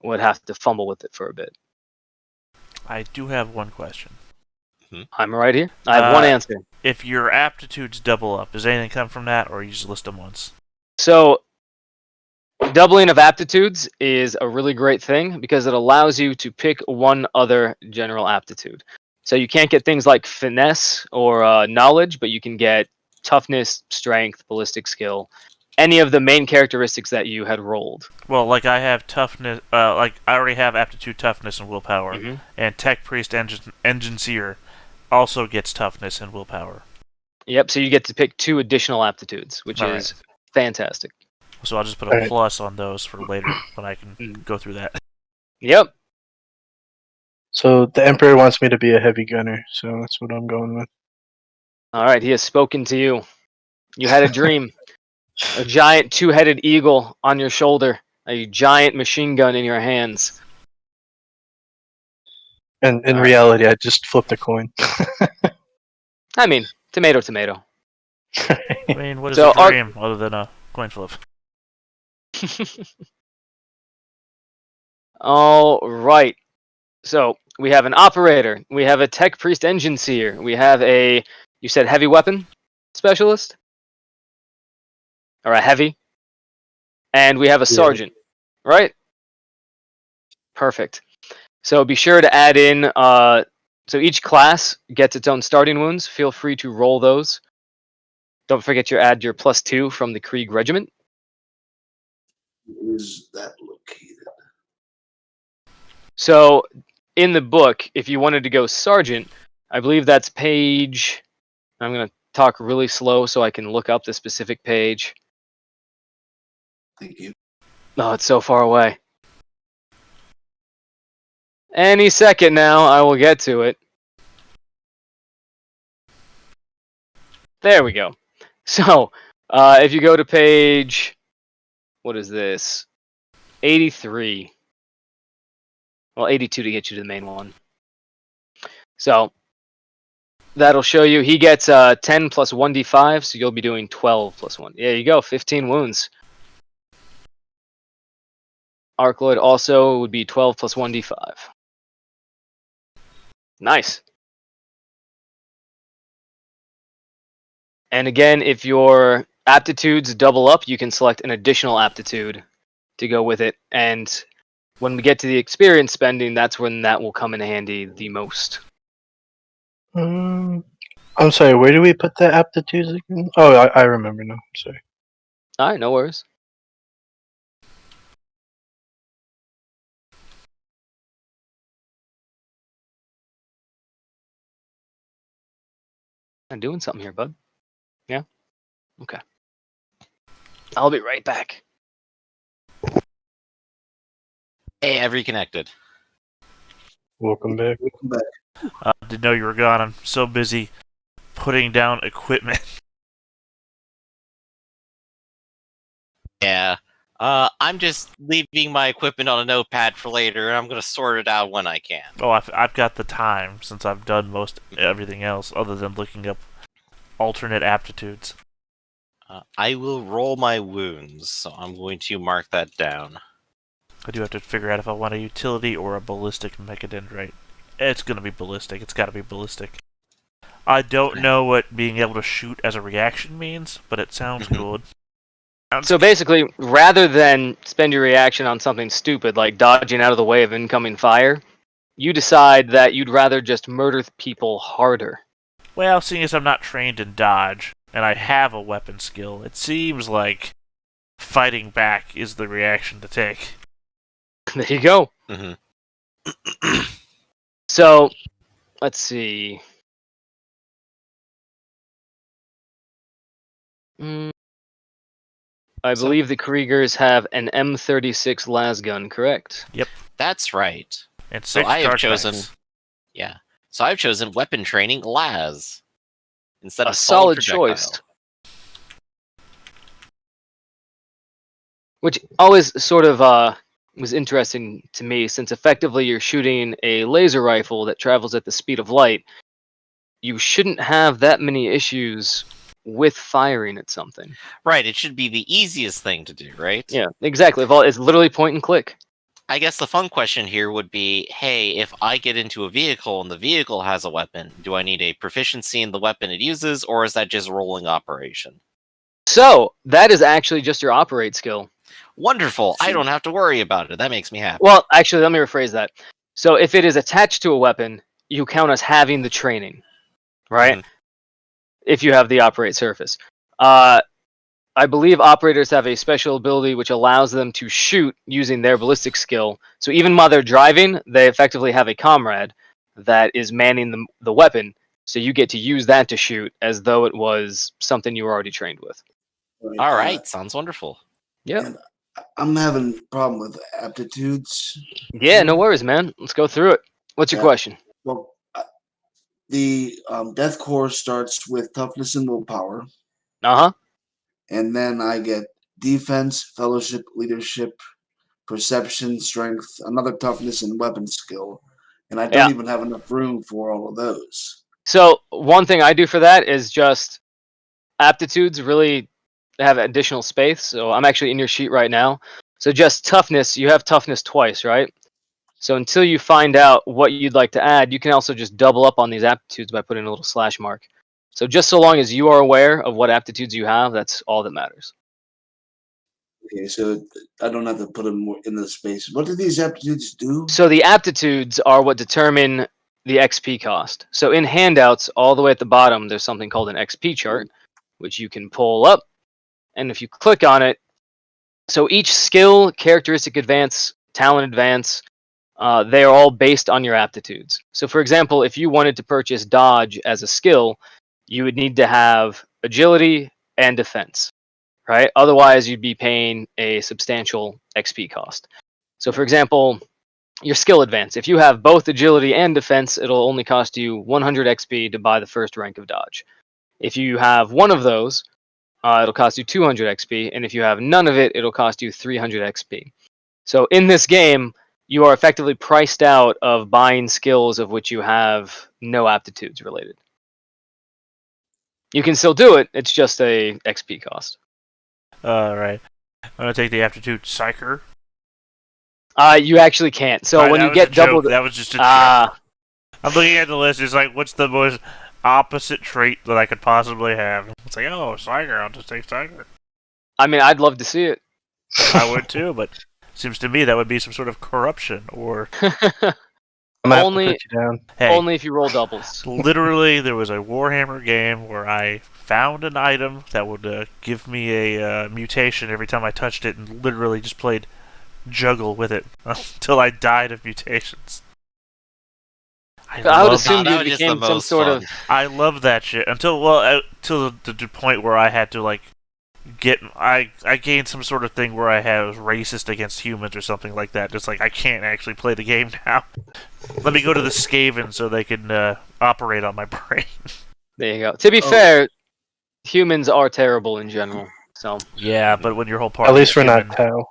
would have to fumble with it for a bit. I do have one question. I'm right here. I have one answer. If your aptitudes double up, does anything come from that, or you just list them once? So doubling of aptitudes is a really great thing because it allows you to pick one other general aptitude. So you can't get things like finesse or knowledge, but you can get toughness, strength, ballistic skill, any of the main characteristics that you had rolled. Well, like I have toughness, like I already have aptitude, toughness, and willpower, Mm-hmm. and tech priest, engineer also gets toughness and willpower. Yep, so you get to pick 2 additional aptitudes, which All is fantastic. So I'll just put a Alright. plus on those for later when I can go through that. Yep. So the Emperor wants me to be a heavy gunner, so that's what I'm going with. All right, he has spoken to you. You had a dream. A giant 2-headed eagle on your shoulder, a giant machine gun in your hands. And in Alright. reality, I just flipped a coin. I mean, tomato, tomato. I mean, what is So, a dream other than a coin flip? All right. So we have an operator. We have a tech priest engineer. We have a, you said heavy weapon specialist? Or a heavy? And we have a sergeant, right? Perfect. So be sure to add in, so each class gets its own starting wounds. Feel free to roll those. Don't forget to add your +2 from the Krieg Regiment. Is that located? So in the book, if you wanted to go sergeant, I believe that's page, I'm going to talk really slow so I can look up the specific page. Thank you. Oh, it's so far away. Any second now, I will get to it. There we go. So, if you go to page, what is this? 83. Well, 82 to get you to the main one. So, that'll show you. He gets 10 plus 1d5, so you'll be doing 12 plus 1. There you go, 15 wounds. Arcloid also would be 12 plus 1d5. Nice. And again, if your aptitudes double up, you can select an additional aptitude to go with it. And when we get to the experience spending, that's when that will come in handy the most. I'm sorry, where do we put the aptitudes again? Oh, I remember now. I'm sorry. All right, no worries. I'm doing something here, bud. Yeah? Okay. I'll be right back. Hey, I've reconnected. Welcome back. Didn't know you were gone. I'm so busy putting down equipment. Yeah. I'm just leaving my equipment on a notepad for later, and I'm gonna sort it out when I can. Oh, I've got the time since I've done most everything else other than looking up alternate aptitudes. I will roll my wounds, so I'm going to mark that down. I do have to figure out if I want a utility or a ballistic mechadendrite. It's gonna be ballistic. It's gotta be ballistic. I don't know what being able to shoot as a reaction means, but it sounds good. So basically, rather than spend your reaction on something stupid like dodging out of the way of incoming fire, you decide that you'd rather just murder people harder. Well, seeing as I'm not trained in dodge, and I have a weapon skill, it seems like fighting back is the reaction to take. There you go. Mm-hmm. So, let's see. I believe the Kriegers have an M36 lasgun, correct? That's right. And So 6 I have charge chosen. packs. Yeah. So I've chosen weapon training LAS instead A of solid solid choice. projectile. Which always sort of was interesting to me, since effectively you're shooting a laser rifle that travels at the speed of light. You shouldn't have that many issues with firing at something. Right. It should be the easiest thing to do, right? Yeah, exactly. It's literally point and click. I guess the fun question here would be, hey, if I get into a vehicle and the vehicle has a weapon, do I need a proficiency in the weapon it uses, or is that just rolling operation? So that is actually just your operate skill. Wonderful. I don't have to worry about it. That makes me happy. Well, actually, let me rephrase that. So if it is attached to a weapon, you count as having the training, right? Mhm. If you have the operate surface. I believe operators have a special ability which allows them to shoot using their ballistic skill. So even while they're driving, they effectively have a comrade that is manning the weapon. So you get to use that to shoot as though it was something you were already trained with. All right. Sounds wonderful. Yeah. And I'm having a problem with aptitudes. Yeah, no worries, man. Let's go through it. What's your Yeah. question? Well, the death core starts with toughness and willpower, Uh-huh. and then I get defense, fellowship, leadership, perception, strength, another toughness, and weapon skill. And I don't Yeah. even have enough room for all of those. So one thing I do for that is just aptitudes really have additional space. So I'm actually in your sheet right now. So just toughness, you have toughness twice, right? So until you find out what you'd like to add, you can also just double up on these aptitudes by putting a little slash mark. So just so long as you are aware of what aptitudes you have, that's all that matters. Okay, so I don't have to put them more in the space. What do these aptitudes do? So the aptitudes are what determine the XP cost. So in handouts, all the way at the bottom, there's something called an XP chart, which you can pull up. And if you click on it, so each skill, characteristic advance, talent advance, they are all based on your aptitudes. So for example, if you wanted to purchase dodge as a skill, you would need to have agility and defense, right? Otherwise, you'd be paying a substantial XP cost. So for example, your skill advance. If you have both agility and defense, it'll only cost you 100 XP to buy the first rank of dodge. If you have one of those, it'll cost you 200 XP, and if you have none of it, it'll cost you 300 XP. So in this game, you are effectively priced out of buying skills of which you have no aptitudes related. You can still do it, it's just a XP cost. Alright. I'm gonna take the aptitude psycher. You actually can't. So Alright, when that you was get a joke. double... That was just a joke. joke. I'm looking at the list. It's like, what's the most opposite trait that I could possibly have? It's like, oh, psycher. I'll just take psycher. I mean, I'd love to see it. I would too, but seems to me that would be some sort of corruption or. I'm gonna Only- have to put you down. Hey, Only if you roll doubles. literally, there was a Warhammer game where I found an item that would give me a mutation every time I touched it, and literally just played juggle with it until I died of mutations. I would love- assume that you was just the became some most sort fun. of... I love that shit until till the point where I had to like I gained some sort of thing where I was racist against humans or something like that. Just like I can't actually play the game now. Let me go to the Skaven so they can operate on my brain. There you go. To be fair, humans are terrible in general. So Yeah, but when your whole party At least is we're human, not Tau.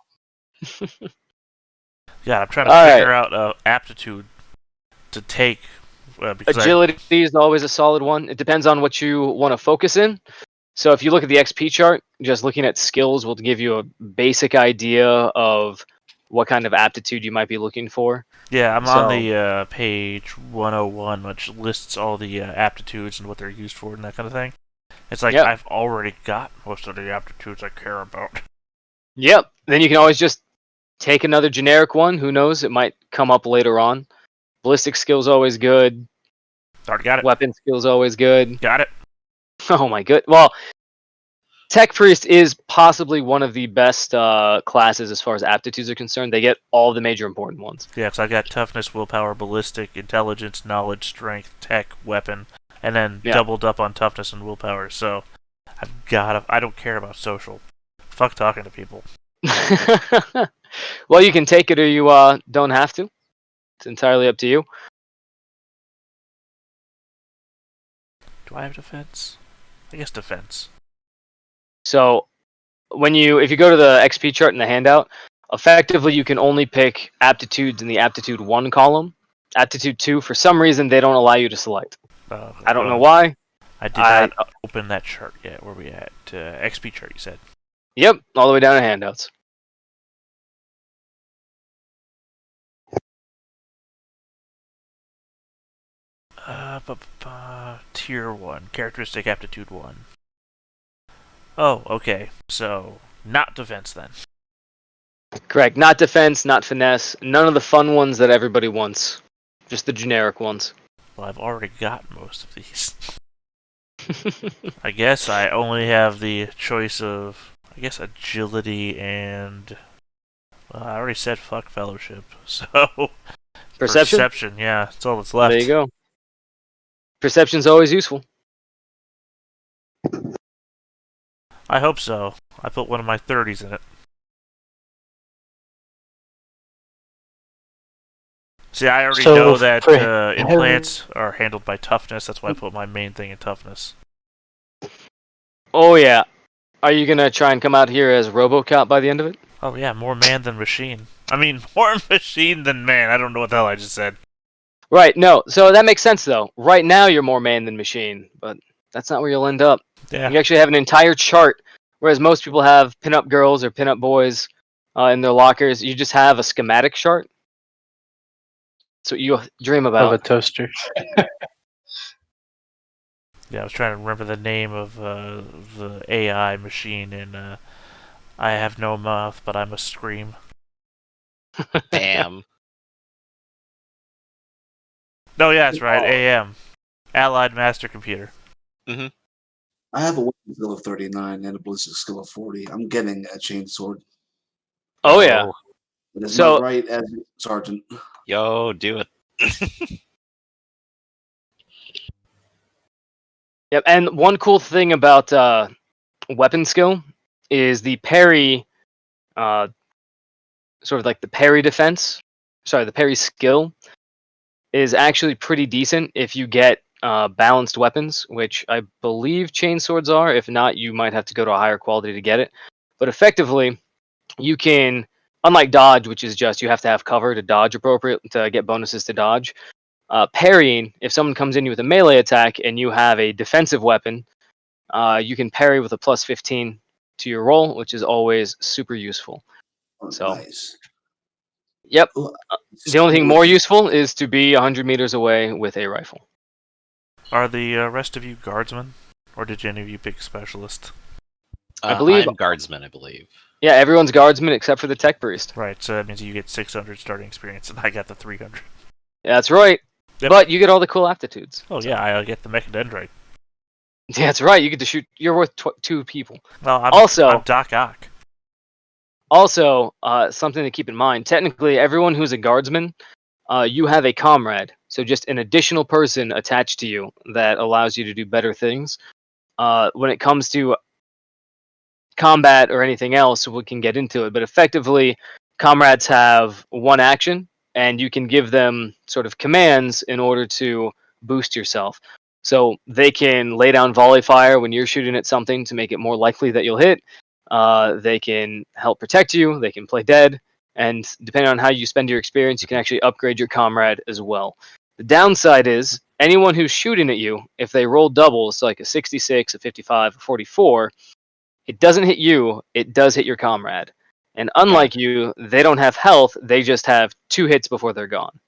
yeah, I'm trying to All figure out aptitude to take because agility is always a solid one. It depends on what you want to focus in. So if you look at the XP chart, just looking at skills will give you a basic idea of what kind of aptitude you might be looking for. I'm So- on the page 101, which lists all the aptitudes and what they're used for and that kind of thing. It's like Yep. I've already got most of the aptitudes I care about. Yep. Then you can always just take another generic one. Who knows? It might come up later on. Ballistic skill's always good. Already got it. Weapon skill's always good. Got it. Oh my good. Well, Tech Priest is possibly one of the best classes as far as aptitudes are concerned. They get all the major important ones. Yeah, because I got toughness, willpower, ballistic, intelligence, knowledge, strength, tech, weapon, and then Yeah. doubled up on toughness and willpower. So I've got. I don't care about social. Fuck talking to people. Well, you can take it or you don't have to. It's entirely up to you. Do I have defense? I guess defense. So if you go to the XP chart in the handout, effectively you can only pick aptitudes in the aptitude 1 column. Aptitude 2, for some reason, they don't allow you to select. I don't know why. I did not open that chart yet. Where we at? XP chart, you said. Yep, all the way down to handouts. Tier 1. Characteristic aptitude 1. Oh, okay. So, not defense then. Correct. Not defense, not finesse. None of the fun ones that everybody wants. Just the generic ones. Well, I've already got most of these. I guess I only have the choice of, agility and... Well, I already said fuck fellowship, so... Perception? Yeah, that's all that's left. There you go. Perception's always useful. I hope so. I put one of my 30s in it. See, I already So know that for implants are handled by toughness. That's why I put my main thing in toughness. Oh yeah. Are you gonna try and come out here as RoboCop by the end of it? Oh yeah, more man than machine. I mean, more machine than man. I don't know what the hell I just said. Right, no. So that makes sense though. Right now you're more man than machine, but that's not where you'll end up. Yeah. You actually have an entire chart, whereas most people have pinup girls or pinup boys in their lockers. You just have a schematic chart. That's what you dream Of about. a toaster. Yeah, I was trying to remember the name of the AI machine in I Have No Mouth, but I Must Scream. Damn. No, yeah, that's right. AM. Allied Master Computer. I have a weapon skill of 39 and a ballistic skill of 40. I'm getting a chainsword. Oh yeah. It is So- my right as sergeant. Yo, do it. Yep. And one cool thing about weapon skill is the parry, sort of like the parry defense. the parry skill is actually pretty decent if you get balanced weapons, which I believe chainswords are. If not, you might have to go to a higher quality to get it. But effectively, you can, unlike dodge, which is just you have to have cover to dodge appropriate to get bonuses to dodge. Parrying, if someone comes in you with a melee attack and you have a defensive weapon, you can parry with a plus 15 to your roll, which is always super useful. Oh, So, nice. yep. Well, The only thing more useful is to be 100 meters away with a rifle. Are the rest of you guardsmen, or did any of you pick specialist? I believe I'm guardsman, I believe. Yeah, everyone's guardsman except for the tech priest. Right, so that means you get 600 starting experience, and I got the 300. Yeah, that's right. Yep. But you get all the cool aptitudes. Oh so. yeah, I'll get the mechadendrite. Yeah, that's right. You get to shoot. You're worth 2 people. Well, Also- I'm Doc Ock. Also, something to keep in mind. Technically, everyone who's a guardsman, you have a comrade. So just an additional person attached to you that allows you to do better things. When it comes to combat or anything else, we can get into it. But effectively, comrades have one action, and you can give them sort of commands in order to boost yourself. So they can lay down volley fire when you're shooting at something to make it more likely that you'll hit. They can help protect you. They can play dead. And depending on how you spend your experience, you can actually upgrade your comrade as well. The downside is anyone who's shooting at you, if they roll doubles, like a 66, a 55, a 44, it doesn't hit you, it does hit your comrade. And unlike you, they don't have health, they just have 2 hits before they're gone.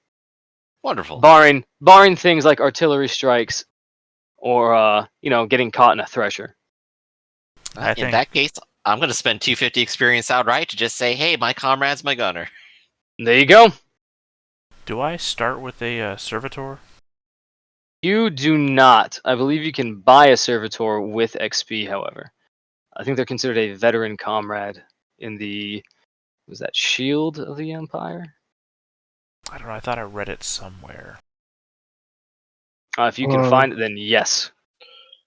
Wonderful. Barring things like artillery strikes or getting caught in a thresher. In that case, I'm going to spend 250 experience outright to just say, hey, my comrade's my gunner. There you go. Do I start with a servitor? You do not. I believe you can buy a servitor with XP, however. I think they're considered a veteran comrade in the, was that Shield of the Empire? I don't know, I thought I read it somewhere. If you can find it, then yes.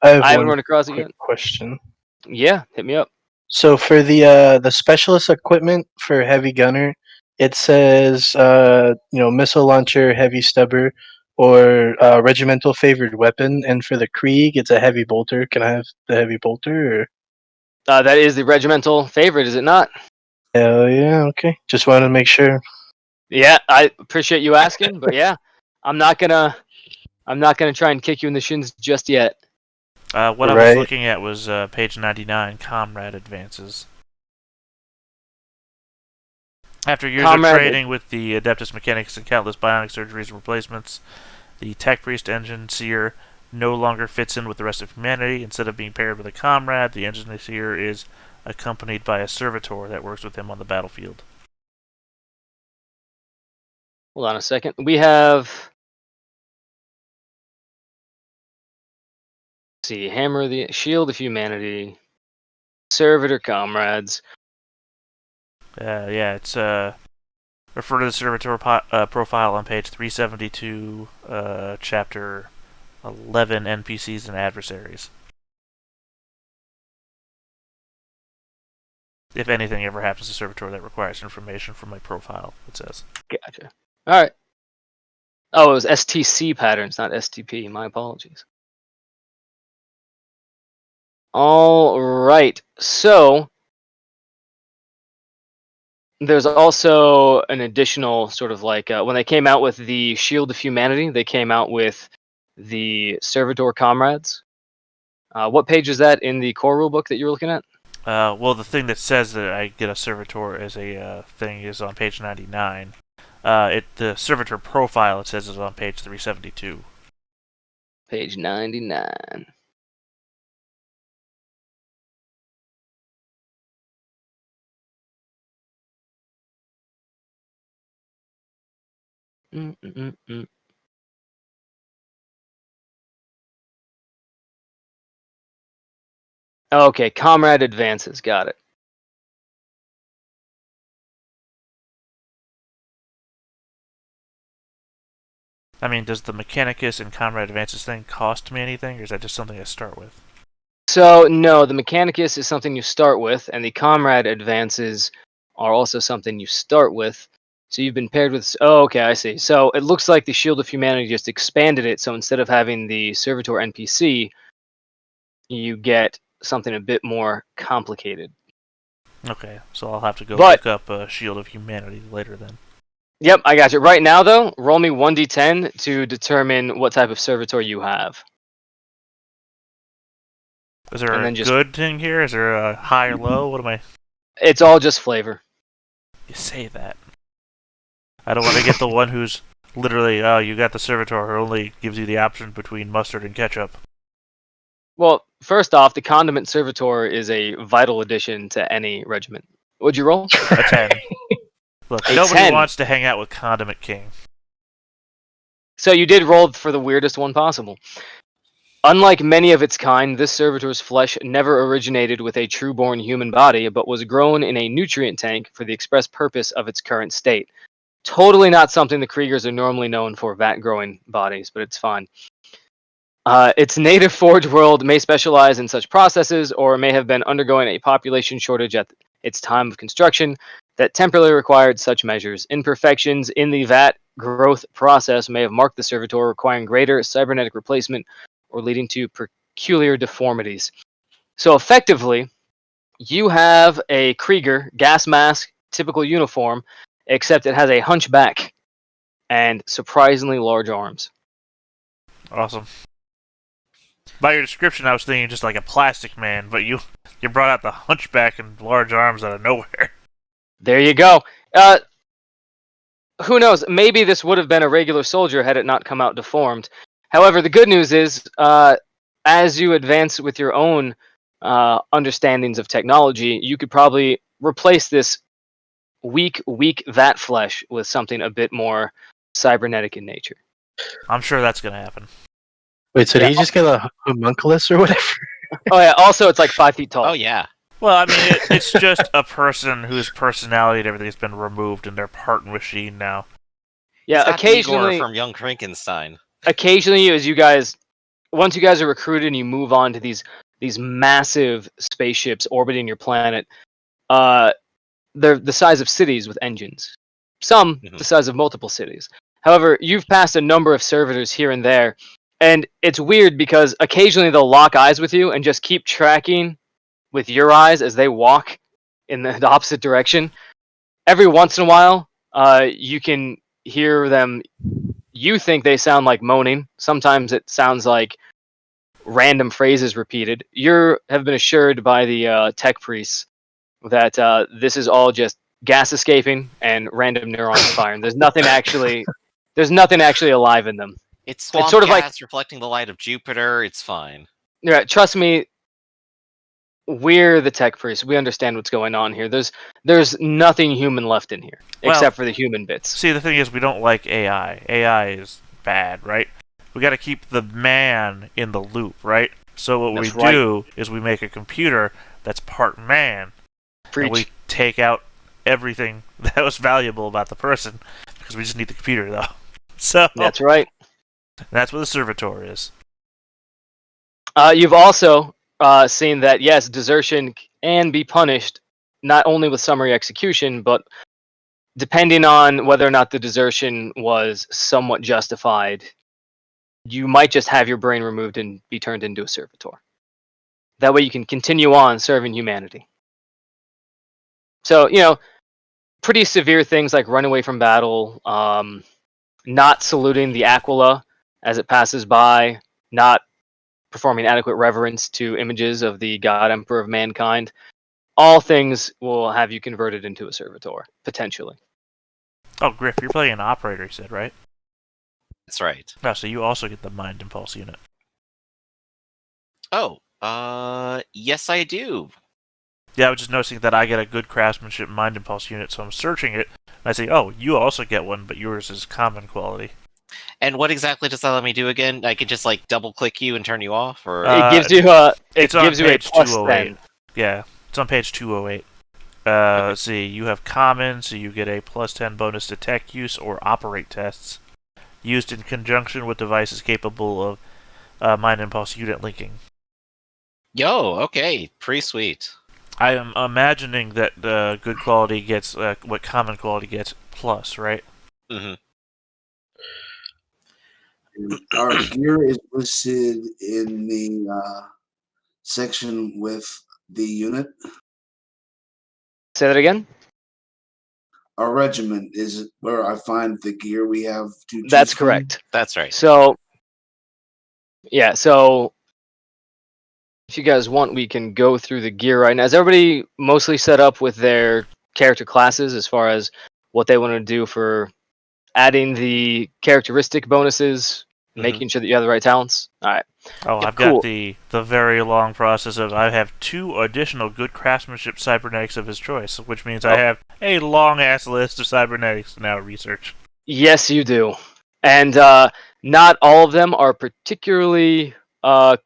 I I haven't one run across it quick yet. question. Yeah, hit me up. So for the specialist equipment for heavy gunner, it says missile launcher, heavy stubber, or regimental favored weapon, and for the Krieg, it's a heavy bolter. Can I have the heavy bolter? Or? That is the regimental favorite, is it not? Hell yeah, okay. Just wanted to make sure. Yeah, I appreciate you asking, but yeah, I'm not gonna try and kick you in the shins just yet. What I was looking at was page 99, Comrade Advances. After years of training with the Adeptus Mechanicus and countless bionic surgeries and replacements, the Tech Priest Engine Seer no longer fits in with the rest of humanity. Instead of being paired with a comrade, the Engine Seer is accompanied by a servitor that works with him on the battlefield. Hold on a second. We have... Let's see, Hammer the Shield of Humanity, Servitor Comrades. Yeah, it's refer to the servitor profile on page 372, chapter 11, NPCs and Adversaries. If anything ever happens to servitor that requires information from my profile, it says. Gotcha. All right. Oh, it was STC patterns, not STP. My apologies. All right. So there's also an additional sort of like when they came out with the Shield of Humanity, they came out with the Servitor Comrades. What page is that in the core rulebook that you were looking at? Well, the thing that says that I get a servitor as a thing is on page 99. The servitor profile, it says, is on page 372. Page 99. Okay, Comrade Advances. Got it. I mean, does the Mechanicus and Comrade Advances thing cost me anything, or is that just something I start with? So, no, the Mechanicus is something you start with, and the Comrade Advances are also something you start with. So you've been paired with. Oh, okay, I see. So it looks like the Shield of Humanity just expanded it. So instead of having the servitor NPC, you get something a bit more complicated. Okay, so I'll have to go But- look up Shield of Humanity later then. Yep, I got you. Right now, though, roll me 1d10 to determine what type of servitor you have. Is there And a then just- good thing here? Is there a high or low? What am I... It's all just flavor. You say that. I don't want to get the one who's literally, oh, you got the servitor who only gives you the option between mustard and ketchup. Well, first off, the condiment servitor is a vital addition to any regiment. What'd you roll? A 10. Look, A nobody 10. wants to hang out with Condiment King. So you did roll for the weirdest one possible. Unlike many of its kind, this servitor's flesh never originated with a true-born human body, but was grown in a nutrient tank for the express purpose of its current state. Totally not something the Kriegers are normally known for, vat-growing bodies, but it's fine. Its native forge world may specialize in such processes, or may have been undergoing a population shortage at its time of construction that temporarily required such measures. Imperfections in the vat growth process may have marked the servitor, requiring greater cybernetic replacement or leading to peculiar deformities. So effectively, you have a Krieger gas mask, typical uniform, except it has a hunchback and surprisingly large arms. Awesome. By your description, I was thinking just like a plastic man, but you brought out the hunchback and large arms out of nowhere. There you go. Who knows? Maybe this would have been a regular soldier had it not come out deformed. However, the good news is, as you advance with your own understandings of technology, you could probably replace this weak vat flesh with something a bit more cybernetic in nature. I'm sure that's going to happen. Wait, so Yeah. did he just get a homunculus or whatever? Oh yeah. Also, it's like 5 feet tall. Oh yeah. Well, I mean, it's just a person whose personality and everything has been removed, and they're part machine now. Yeah. It's got Occasionally, Igor from Young Frankenstein. as you guys, once you guys are recruited and you move on to these massive spaceships orbiting your planet, they're the size of cities with engines. Some the size of multiple cities. However, you've passed a number of servitors here and there, and it's weird because occasionally they'll lock eyes with you and just keep tracking with your eyes as they walk in the opposite direction. Every once in a while, you can hear them. You think they sound like moaning. Sometimes it sounds like random phrases repeated. You have been assured by the tech priests that this is all just gas escaping and random neurons firing. There's nothing actually alive in them. It's swamp sort of like- gas reflecting the light of Jupiter. It's fine. Yeah, trust me. We're the tech priests. We understand what's going on here. There's nothing human left in here Well, except for the human bits. See, the thing is, we don't like AI. AI is bad, right? We got to keep the man in the loop, right? So what That's we right. do is we make a computer that's part man, Preach. and we take out everything that was valuable about the person because we just need the computer, though. So That's right. that's what the servitor is. You've also seen that yes, desertion can be punished not only with summary execution, but depending on whether or not the desertion was somewhat justified, you might just have your brain removed and be turned into a servitor. That way you can continue on serving humanity. So, pretty severe things like run away from battle, not saluting the Aquila as it passes by, not performing adequate reverence to images of the God Emperor of mankind. All things will have you converted into a servitor, potentially. Oh, Griff, you're playing an operator, you said, right? That's right. No, so you also get the Mind Impulse unit. Oh, yes, I do. Yeah, I was just noticing that I get a good craftsmanship Mind Impulse unit, so I'm searching it, and I say, oh, you also get one, but yours is common quality. And what exactly does that let me do again? I could just like double click you and turn you off, or It gives you a it's on a page plus 208. 10. Yeah, it's on page 208. Let's see, you have common, so you get a plus 10 bonus to tech use or operate tests, used in conjunction with devices capable of Mind Impulse unit linking. yo, okay, pretty sweet. I am imagining that good quality gets what common quality gets plus, right? Hmm. Our gear is listed in the section with the unit. Say that again. Our regiment is where I find the gear we have to choose That's from. correct. That's right. So, yeah. So, if you guys want, we can go through the gear right now. Is everybody mostly set up with their character classes as far as what they want to do for adding the characteristic bonuses, making sure that you have the right talents? All right. Oh, Yep, I've cool. got the very long process of I have 2 additional good craftsmanship cybernetics of his choice, which means I have a long ass list of cybernetics to now research. Yes, you do. And not all of them are particularly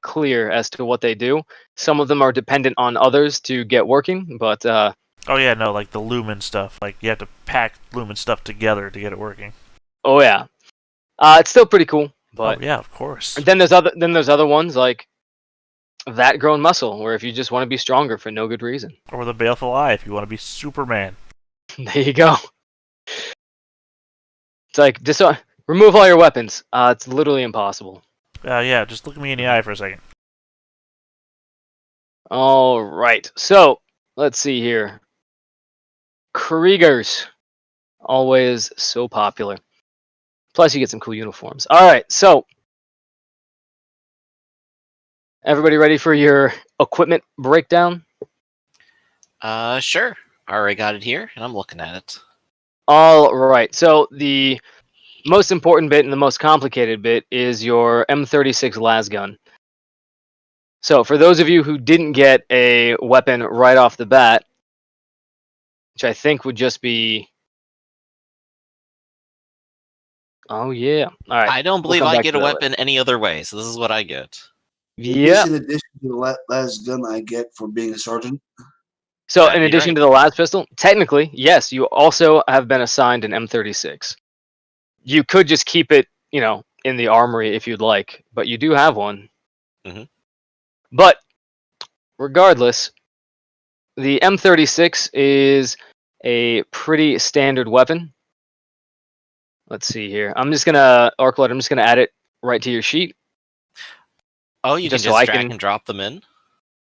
clear as to what they do. Some of them are dependent on others to get working, but Oh yeah, no, like the lumen stuff. Like you have to pack lumen stuff together to get it working. oh yeah, it's still pretty cool. But Oh yeah, of course. then there's other ones like that grown muscle, where if you just want to be stronger for no good reason, Or the baleful eye if you want to be Superman. there you go. It's like remove all your weapons. It's literally impossible. Yeah, just look me in the eye for a second. All right, so let's see here. Kriegers, always so popular. Plus, you get some cool uniforms. All right, so everybody ready for your equipment breakdown? Sure. I already got it here, and I'm looking at it. All right, so the most important bit and the most complicated bit is your M36 las gun. So for those of you who didn't get a weapon right off the bat, which I think would just be... Oh, yeah. All right. I don't We'll believe come I back get to a that later. weapon any other way, so this is what I get. Yeah. This in addition to the last gun I get for being a sergeant. So That'd in be addition right. to the las pistol, technically, yes, you also have been assigned an M36. You could just keep it, in the armory if you'd like, but you do have one. Mhm. But regardless, the M36 is a pretty standard weapon. Let's see here. I'm just gonna add it right to your sheet, Oh, you can just so just I drag can. and drop them in?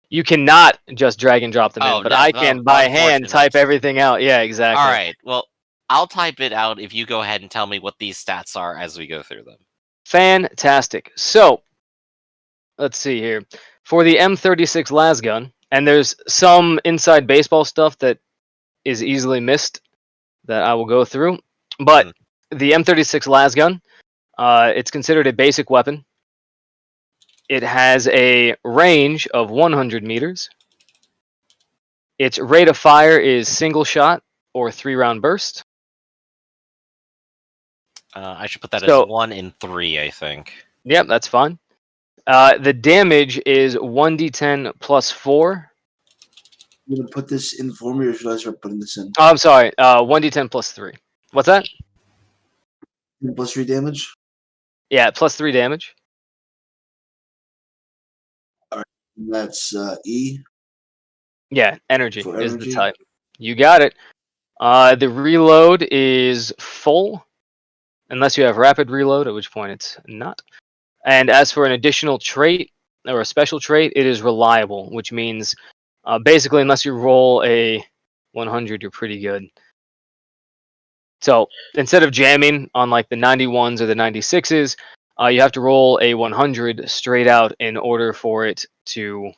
You cannot just drag and drop them in, Oh, but no. I Oh, can by hand type unfortunate. everything out. Yeah, exactly. Alright, well, I'll type it out if you go ahead and tell me what these stats are as we go through them. Fantastic. So let's see here. For the M36 las gun, and there's some inside baseball stuff that is easily missed that I will go through. But the M36 las gun, it's considered a basic weapon. It has a range of 100 meters. Its rate of fire is single shot or 3-round burst. I should put that as So, 1 in 3, I think. yep, that's fine. The damage is 1d10 plus 4. You gonna put this in for me, or should I start putting this in? Oh, I'm sorry. 1d10 plus 3. What's that? Plus 3 damage. Yeah, plus 3 damage. That's E Yeah, energy for is the energy. type. You got it. The reload is full, unless you have rapid reload, at which point it's not. And as for an additional trait or a special trait, it is reliable, which means basically, unless you roll a 100, you're pretty good. So instead of jamming on like the 91s or the 96s, you have to roll a 100 straight out in order for it to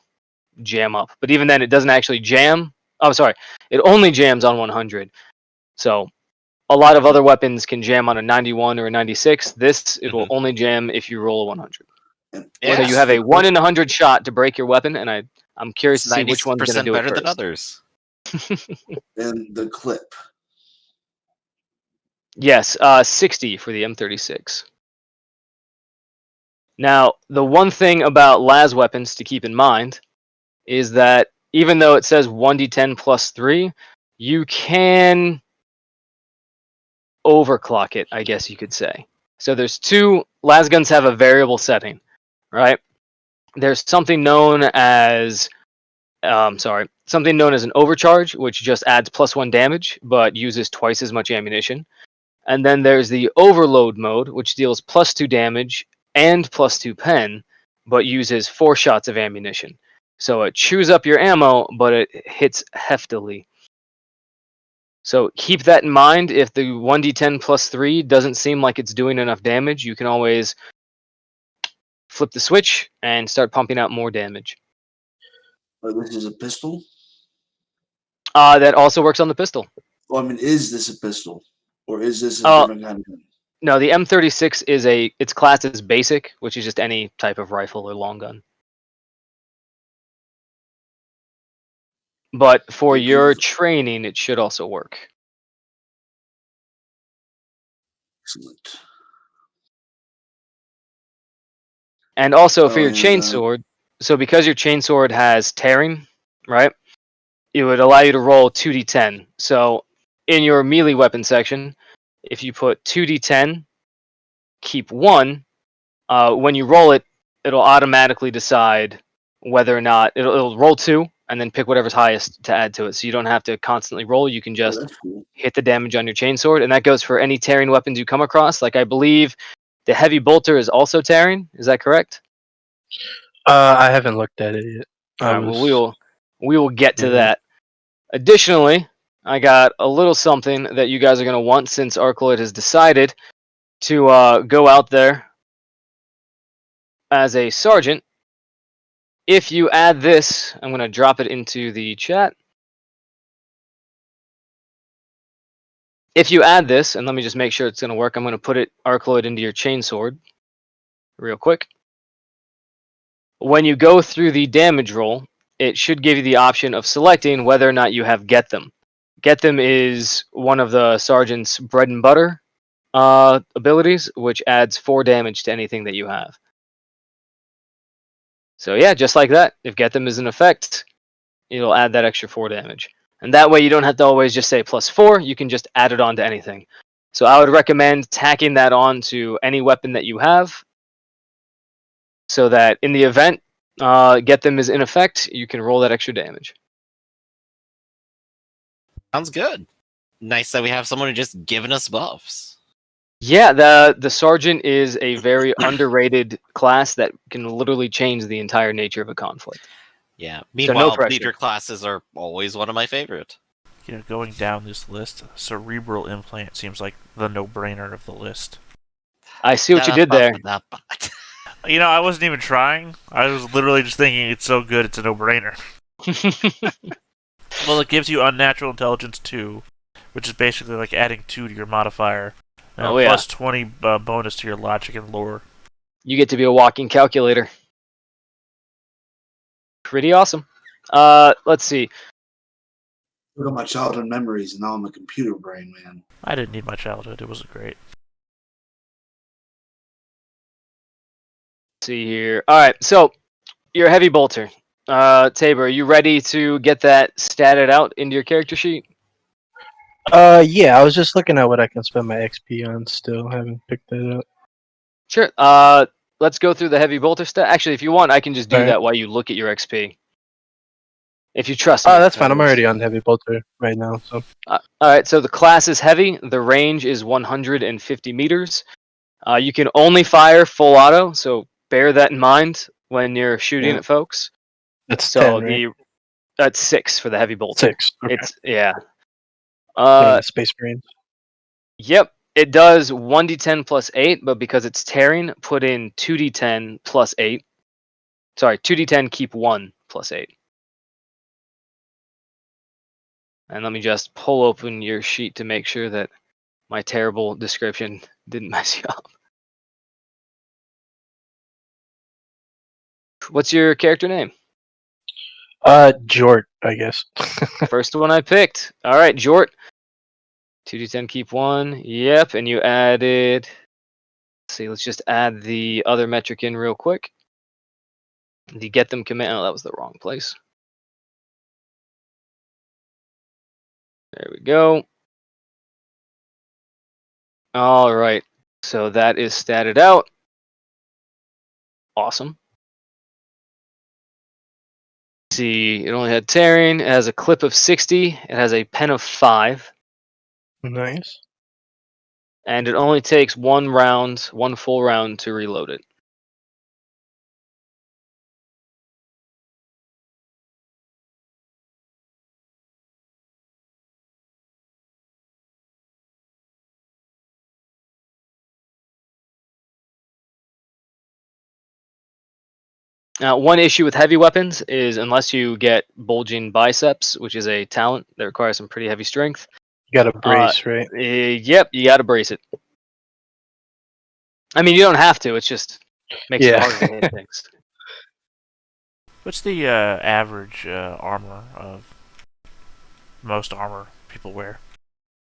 jam up. But even then, it doesn't actually jam. Oh, sorry. It only jams on 100. So a lot of other weapons can jam on a 91 or a 96. This, it will only jam if you roll a 100. And So Yeah. you have a 1 in 100 shot to break your weapon, and I'm curious It's to see which one's going to 90% do it better than first. others. and the clip. Yes, 60 for the M36. Now, the one thing about las weapons to keep in mind is that even though it says 1d10 plus 3, you can overclock it, I guess you could say. So there's two, las guns have a variable setting, right? There's something known as something known as an overcharge, which just adds +1 damage, but uses twice as much ammunition. And then there's the overload mode, which deals +2 damage and +2 pen, but uses 4 shots of ammunition. So it chews up your ammo, but it hits heftily. So keep that in mind. If the 1d10 +3 doesn't seem like it's doing enough damage, you can always flip the switch and start pumping out more damage. This is a pistol. That also works on the pistol. Well, I mean, is this a pistol, or is this a Uh, different kind of gun? No, the M36 its class is basic, which is just any type of rifle or long gun. But for Okay, your training, it should also work. excellent. And also for Oh, your and chainsword, so because your chainsword has tearing, right? It would allow you to roll 2d10. So in your melee weapon section, if you put 2d10, keep 1, when you roll it, it'll automatically decide whether or not it'll roll 2 and then pick whatever's highest to add to it. So you don't have to constantly roll. You can just that's cool. hit the damage on your chainsword, and that goes for any tearing weapons you come across. Like I believe the heavy bolter is also tearing. Is that correct? I haven't looked at it yet. All right. Well, we will get to Yeah. that. Additionally, I got a little something that you guys are gonna want since Arcloid has decided to go out there as a sergeant. If you add this, I'm gonna drop it into the chat. If you add this, and let me just make sure it's gonna work, I'm gonna put it Arcloid into your chainsword real quick. When you go through the damage roll, it should give you the option of selecting whether or not you have Get Them. Get Them is one of the sergeant's bread and butter abilities, which adds 4 damage to anything that you have. So yeah, just like that. If Get Them is in effect, it'll add that extra 4 damage. And that way you don't have to always just say +4, you can just add it on to anything. So I would recommend tacking that on to any weapon that you have, so that in the event Get Them is in effect, you can roll that extra damage. Sounds good. Nice that we have someone who just given us buffs. Yeah, the sergeant is a very underrated class that can literally change the entire nature of a conflict. Yeah. So no Meanwhile, pressure. leader classes are always one of my favorite. You know, going down this list, cerebral implant seems like the no-brainer of the list. I see what you did there. You know, I wasn't even trying. I was literally just thinking it's so good, it's a no-brainer. Well, it gives you unnatural intelligence 2, which is basically like adding 2 to your modifier. Oh, yeah. Plus 20 bonus to your logic and lore. You get to be a walking calculator. Pretty awesome. Let's see. Look at my childhood memories, and now I'm a computer brain, man. I didn't need my childhood. It wasn't great. Let's see here. All right, so you're a heavy bolter. Tabor, are you ready to get that statted out into your character sheet? Yeah, I was just looking at what I can spend my XP on still. Haven't picked that up. Sure. Let's go through the heavy bolter stat. Actually, if you want, I can just do Alright. that while you look at your XP. If you trust me. Oh, that's fine. that I'm is. already on heavy bolter right now. So All right, so the class is heavy. The range is 150 meters. You can only fire full auto, so bear that in mind when you're shooting Yeah. at folks. that's So 10, right? that's 6 for the heavy bolter. 6. Okay. It's yeah. Yeah, Space Marines. Yep. It does 1d10 plus 8, but because it's tearing, put in 2d10 plus 8. Sorry, 2d10 keep 1 plus 8. And let me just pull open your sheet to make sure that my terrible description didn't mess you up. What's your character name? Jort, I guess. First one I picked. All right, Jort. 2d10 keep 1. Yep, and you added... Let's see, let's just add the other metric in real quick. The get them command... Oh, that was the wrong place. There we go. All right, so that is statted out. Awesome. See, it only had tearing. It has a clip of 60. It has a pen of 5. Nice. And it only takes one full round to reload it. One issue with heavy weapons is unless you get bulging biceps, which is a talent that requires some pretty heavy strength. You got a brace, right? Yep, you got to brace it. I mean, you don't have to. It's just makes it harder to hit things. What's the average armor of most armor people wear?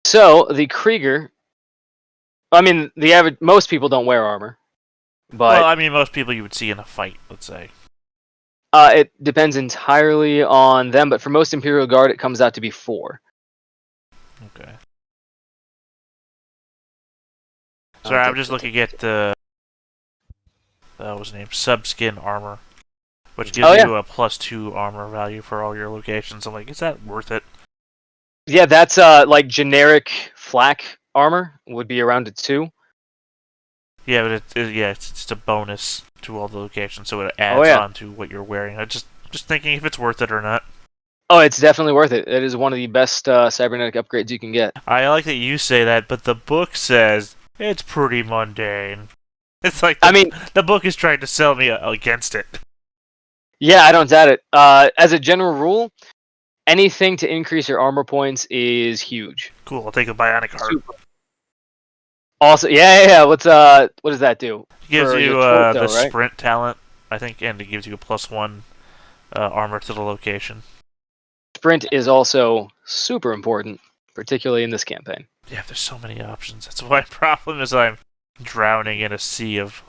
So the Krieger. I mean, most people don't wear armor, but Well, I mean, most people you would see in a fight, let's say. it depends entirely on them. But for most Imperial Guard, it comes out to be 4. Okay. Sorry, I'm just looking at the what was the name? Subskin armor, which gives you a +2 armor value for all your locations. I'm like, is that worth it? Yeah, that's like generic flak armor would be around a 2. Yeah, but it's just a bonus to all the locations, so it adds on to what you're wearing. I just thinking if it's worth it or not. Oh, it's definitely worth it. It is one of the best cybernetic upgrades you can get. I like that you say that, but the book says it's pretty mundane. It's like the book is trying to sell me against it. Yeah, I don't doubt it. As a general rule, anything to increase your armor points is huge. Cool, I'll take a bionic heart. Super. Also, yeah. What does that do? It gives you torso, the right? sprint talent, I think, and it gives you a +1 armor to the location. Sprint is also super important, particularly in this campaign. Yeah, there's so many options. That's my problem is I'm drowning in a sea of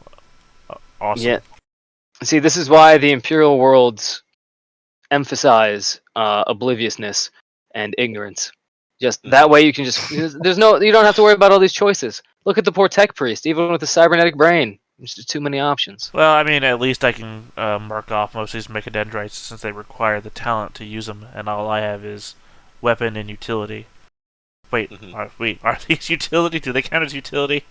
awesome. Yeah. See, this is why the Imperial worlds emphasize obliviousness and ignorance. Just that way you can you don't have to worry about all these choices. Look at the poor tech priest, even with a cybernetic brain. There's just too many options. Well, I mean, at least I can mark off most of these mechadendrites since they require the talent to use them, and all I have is weapon and utility. Wait, are these utility? Do they count as utility?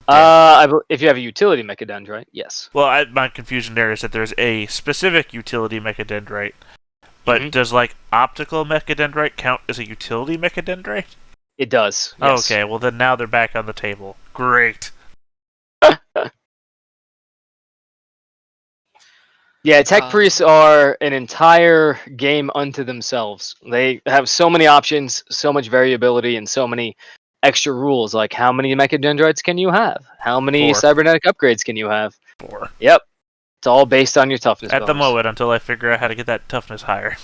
If you have a utility mechadendrite, yes. Well, my confusion there is that there's a specific utility mechadendrite, but does like optical mechadendrite count as a utility mechadendrite? It does. Yes. Okay, well then now they're back on the table. Great. Yeah, tech priests are an entire game unto themselves. They have so many options, so much variability, and so many extra rules. Like, how many mechadendrites can you have? How many 4. cybernetic upgrades can you have? 4. Yep. It's all based on your toughness At bonus. the moment, until I figure out how to get that toughness higher.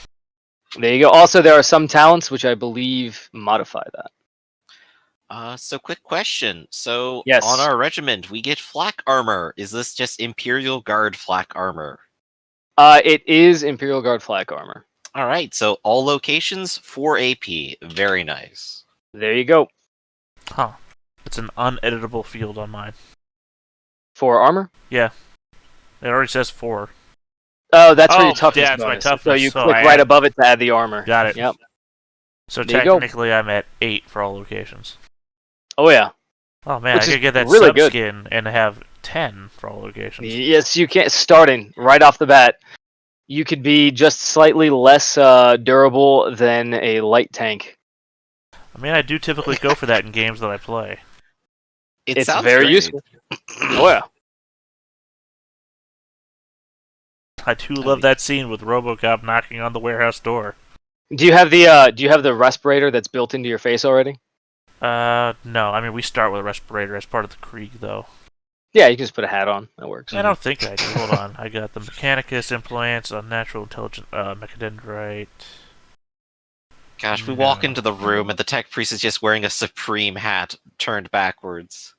There you go. Also, there are some talents which I believe modify that. So quick question. So Yes. on our regiment, we get flak armor. Is this just Imperial Guard flak armor? It is Imperial Guard flak armor. All right. So all locations 4 AP. Very nice. There you go. Huh. It's an uneditable field on mine. 4 armor? Yeah. It already says 4. Oh, that's for your toughness yeah, it's bonus. my toughness. So you click right above it to add the armor. Got it. Yep. So there you go. technically I'm at 8 for all locations. Oh, yeah. Oh man, Which I could get that really subskin and have 10 for all locations. Yes, you can. Starting right off the bat, you could be just slightly less durable than a light tank. I mean, I do typically go for that in games that I play. It's very useful. Oh yeah. I do love that scene with RoboCop knocking on the warehouse door. Do you have the respirator that's built into your face already? No. I mean, we start with a respirator as part of the Krieg, though. Yeah, you can just put a hat on. That works. I don't think I do. Hold on. I got the Mechanicus implants, unnatural intelligent mechadendrite. Gosh, we walk into the room and the tech priest is just wearing a Supreme hat turned backwards.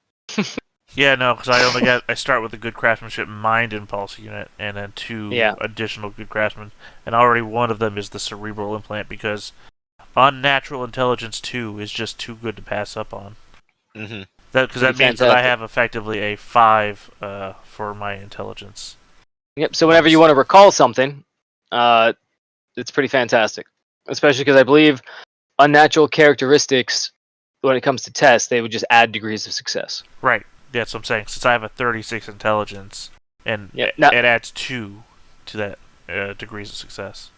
Yeah, no, because I start with the good craftsmanship mind impulse unit, and then 2 additional good craftsmen, and already one of them is the cerebral implant because unnatural intelligence 2 is just too good to pass up on. Mm-hmm. Because that means that I have effectively a 5 for my intelligence. Yep. So whenever you want to recall something, it's pretty fantastic, especially because I believe unnatural characteristics, when it comes to tests, they would just add degrees of success. Right. That's what I'm saying. Since I have a 36 intelligence, and Yeah. Now, it adds 2 to that degrees of success.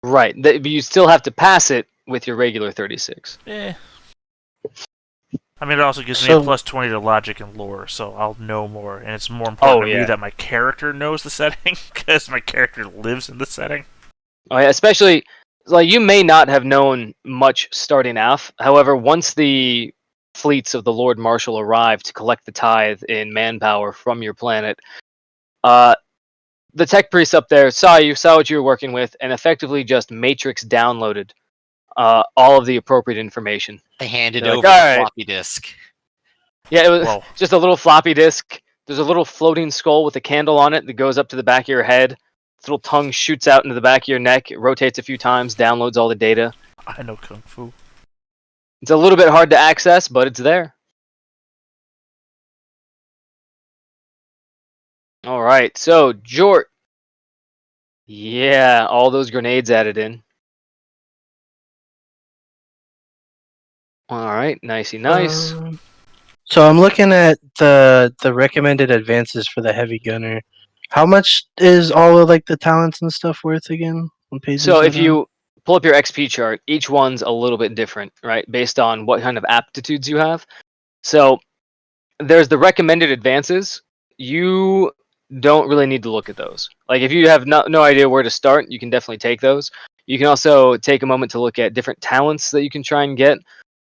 right. But you still have to pass it with your regular 36. Eh. I mean, it also gives me a plus 20 to logic and lore, so I'll know more. And it's more important to me that my character knows the setting, because my character lives in the setting. Oh, yeah, especially, like, you may not have known much starting off. However, once the fleets of the Lord Marshal arrive to collect the tithe in manpower from your planet, the tech priest up there saw what you were working with, and effectively just matrix downloaded all of the appropriate information. They handed They're like, over the "All right." floppy disk. Yeah, it was Whoa. just a little floppy disk. There's a little floating skull with a candle on it that goes up to the back of your head. Its little tongue shoots out into the back of your neck. It rotates a few times, downloads all the data. I know Kung Fu. It's a little bit hard to access, but it's there. All right, so Jort. Yeah, all those grenades added in. All right, nicey nice. So I'm looking at the recommended advances for the heavy gunner. How much is all of like the talents and stuff worth again? What page So is if that on? you pull up your XP chart, each one's a little bit different, right? Based on what kind of aptitudes you have. So there's the recommended advances. You don't really need to look at those. Like if you have no idea where to start, you can definitely take those. You can also take a moment to look at different talents that you can try and get,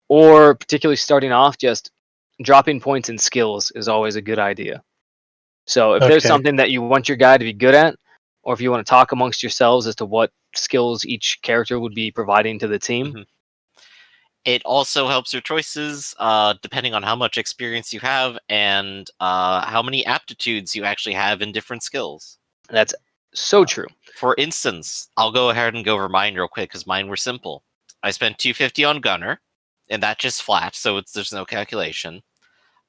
or particularly starting off, just dropping points in skills is always a good idea. So if there's Okay. something that you want your guy to be good at, or if you want to talk amongst yourselves as to what skills each character would be providing to the team. Mhm. It also helps your choices, depending on how much experience you have and how many aptitudes you actually have in different skills. That's so true. For instance, I'll go ahead and go over mine real quick because mine were simple. I spent 250 on gunner, and that's just flat, so there's no calculation.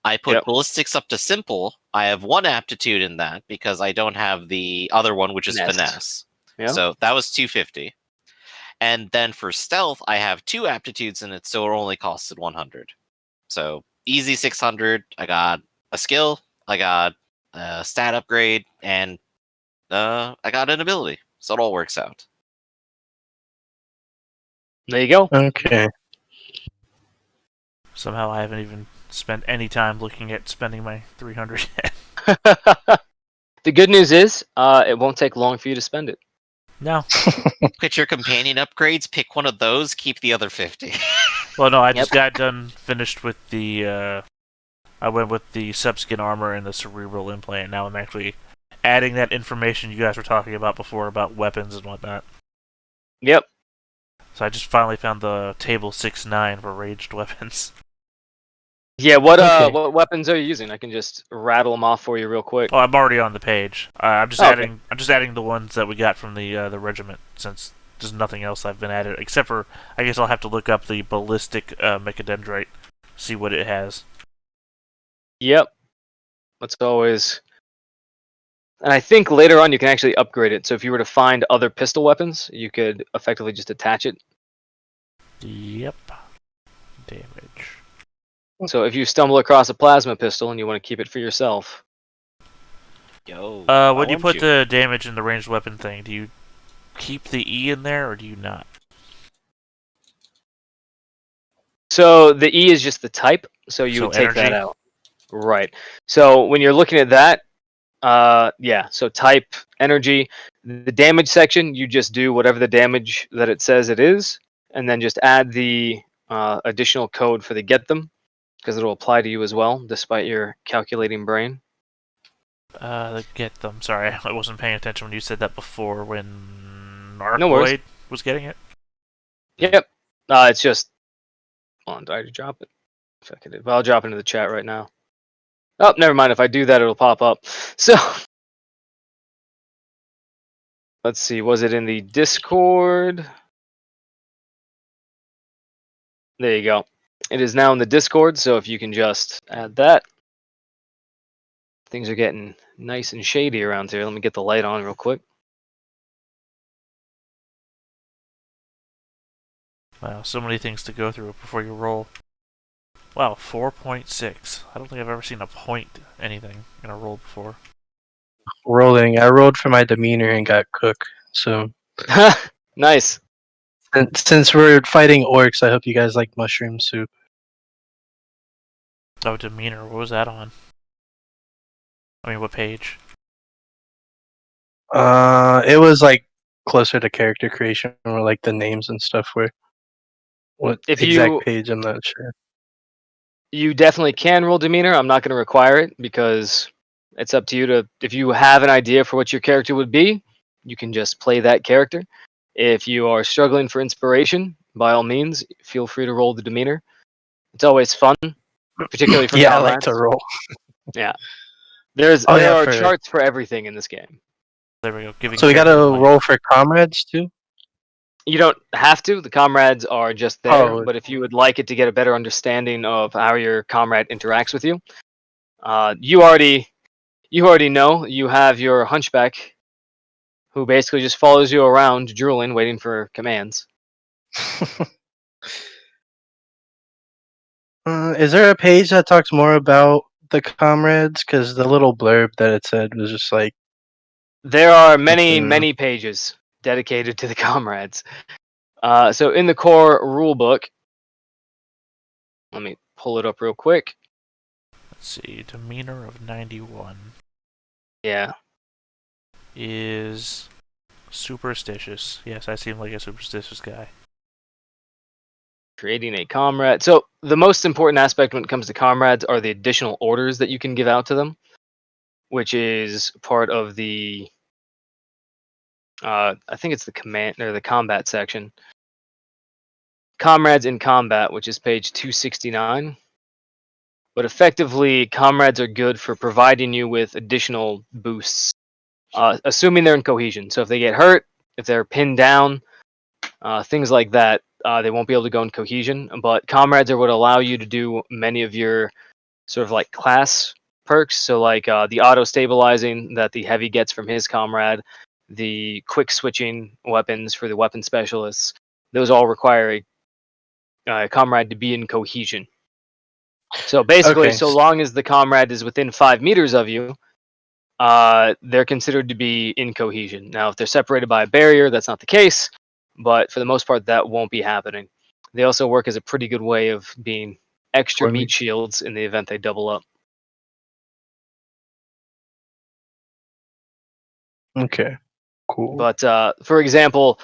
I put ballistics up to simple. I have 1 aptitude in that because I don't have the other one, which is finesse. Yeah. So that was 250. And then for stealth, I have 2 aptitudes in it, so it only costed 100. So easy 600. I got a skill, I got a stat upgrade, and I got an ability. So it all works out. There you go. Okay. Somehow I haven't even spent any time looking at spending my 300 yet. The good news is, it won't take long for you to spend it. No. Look at your companion upgrades, pick one of those, keep the other 50. Well, no, I just got done, finished with the, I went with the subskin armor and the cerebral implant. Now I'm actually adding that information you guys were talking about before about weapons and whatnot. Yep. So I just finally found the table 6-9 for ranged weapons. Yeah, what Okay. what weapons are you using? I can just rattle them off for you real quick. Oh, I'm already on the page. I'm just Okay. adding. I'm just adding the ones that we got from the regiment, since there's nothing else I've been added except for. I guess I'll have to look up the ballistic mechadendrite, see what it has. Yep. That's always. And I think later on you can actually upgrade it. So if you were to find other pistol weapons, you could effectively just attach it. Yep. Damage. So if you stumble across a plasma pistol and you want to keep it for yourself. Yo. When you put the damage in the ranged weapon thing, do you keep the E in there or do you not? So the E is just the type, so you would take that energy? out. Right. So when you're looking at that, yeah, so type, energy, the damage section, you just do whatever the damage that it says it is, and then just add the additional code for the get them, because it'll apply to you as well, despite your calculating brain. Get them. Sorry, I wasn't paying attention when you said that before when No worries. Arcloid was getting it. Yep. It's just. Hold on, did I drop it? If I could, well, I'll drop it into the chat right now. Oh, never mind. If I do that, it'll pop up. So. Let's see. Was it in the Discord? There you go. It is now in the Discord, so if you can just add that. Things are getting nice and shady around here. Let me get the light on real quick. Wow, so many things to go through before you roll. Wow, 4.6. I don't think I've ever seen a point anything in a roll before. Rolling. I rolled for my demeanor and got cooked. So Nice. and since we're fighting orcs, I hope you guys like mushroom soup. Oh, demeanor. What was that on? I mean, what page? It was like closer to character creation, where like the names and stuff were. What If exact you page? I'm not sure. you definitely can roll demeanor. I'm not going to require it because it's up to you to. If you have an idea for what your character would be, you can just play that character. If you are struggling for inspiration, by all means, feel free to roll the demeanor. It's always fun, particularly for Yeah, I like to comrades. roll. Yeah, Oh there yeah, are for charts for everything in this game. There we go. Giving so we gotta characters life. roll for comrades too. You don't have to. The comrades are just there. Oh, But if you would like it to get a better understanding of how your comrade interacts with you, you already know. You have your hunchback, who basically just follows you around, drooling, waiting for commands. is there a page that talks more about the comrades? Because the little blurb that it said was just like, There are many, something- many pages dedicated to the comrades. So in the core rule book, let me pull it up real quick. Let's see. Demeanor of 91 Yeah. is superstitious. Yes, I seem like a superstitious guy. Creating a comrade. So the most important aspect when it comes to comrades are the additional orders that you can give out to them, which is part of the I think it's the command or the combat section. Comrades in combat, which is page 269. But effectively, comrades are good for providing you with additional boosts, assuming they're in cohesion. So if they get hurt, if they're pinned down, things like that, they won't be able to go in cohesion. But comrades are what allow you to do many of your sort of like class perks. So like the auto stabilizing that the heavy gets from his comrade, the quick switching weapons for the weapon specialists. Those all require a comrade to be in cohesion. So basically, okay, so long as the comrade is within 5 meters of you, they're considered to be in cohesion. Now, if they're separated by a barrier, that's not the case, but for the most part, that won't be happening. They also work as a pretty good way of being extra meat shields in the event they double up. okay, cool. But for example,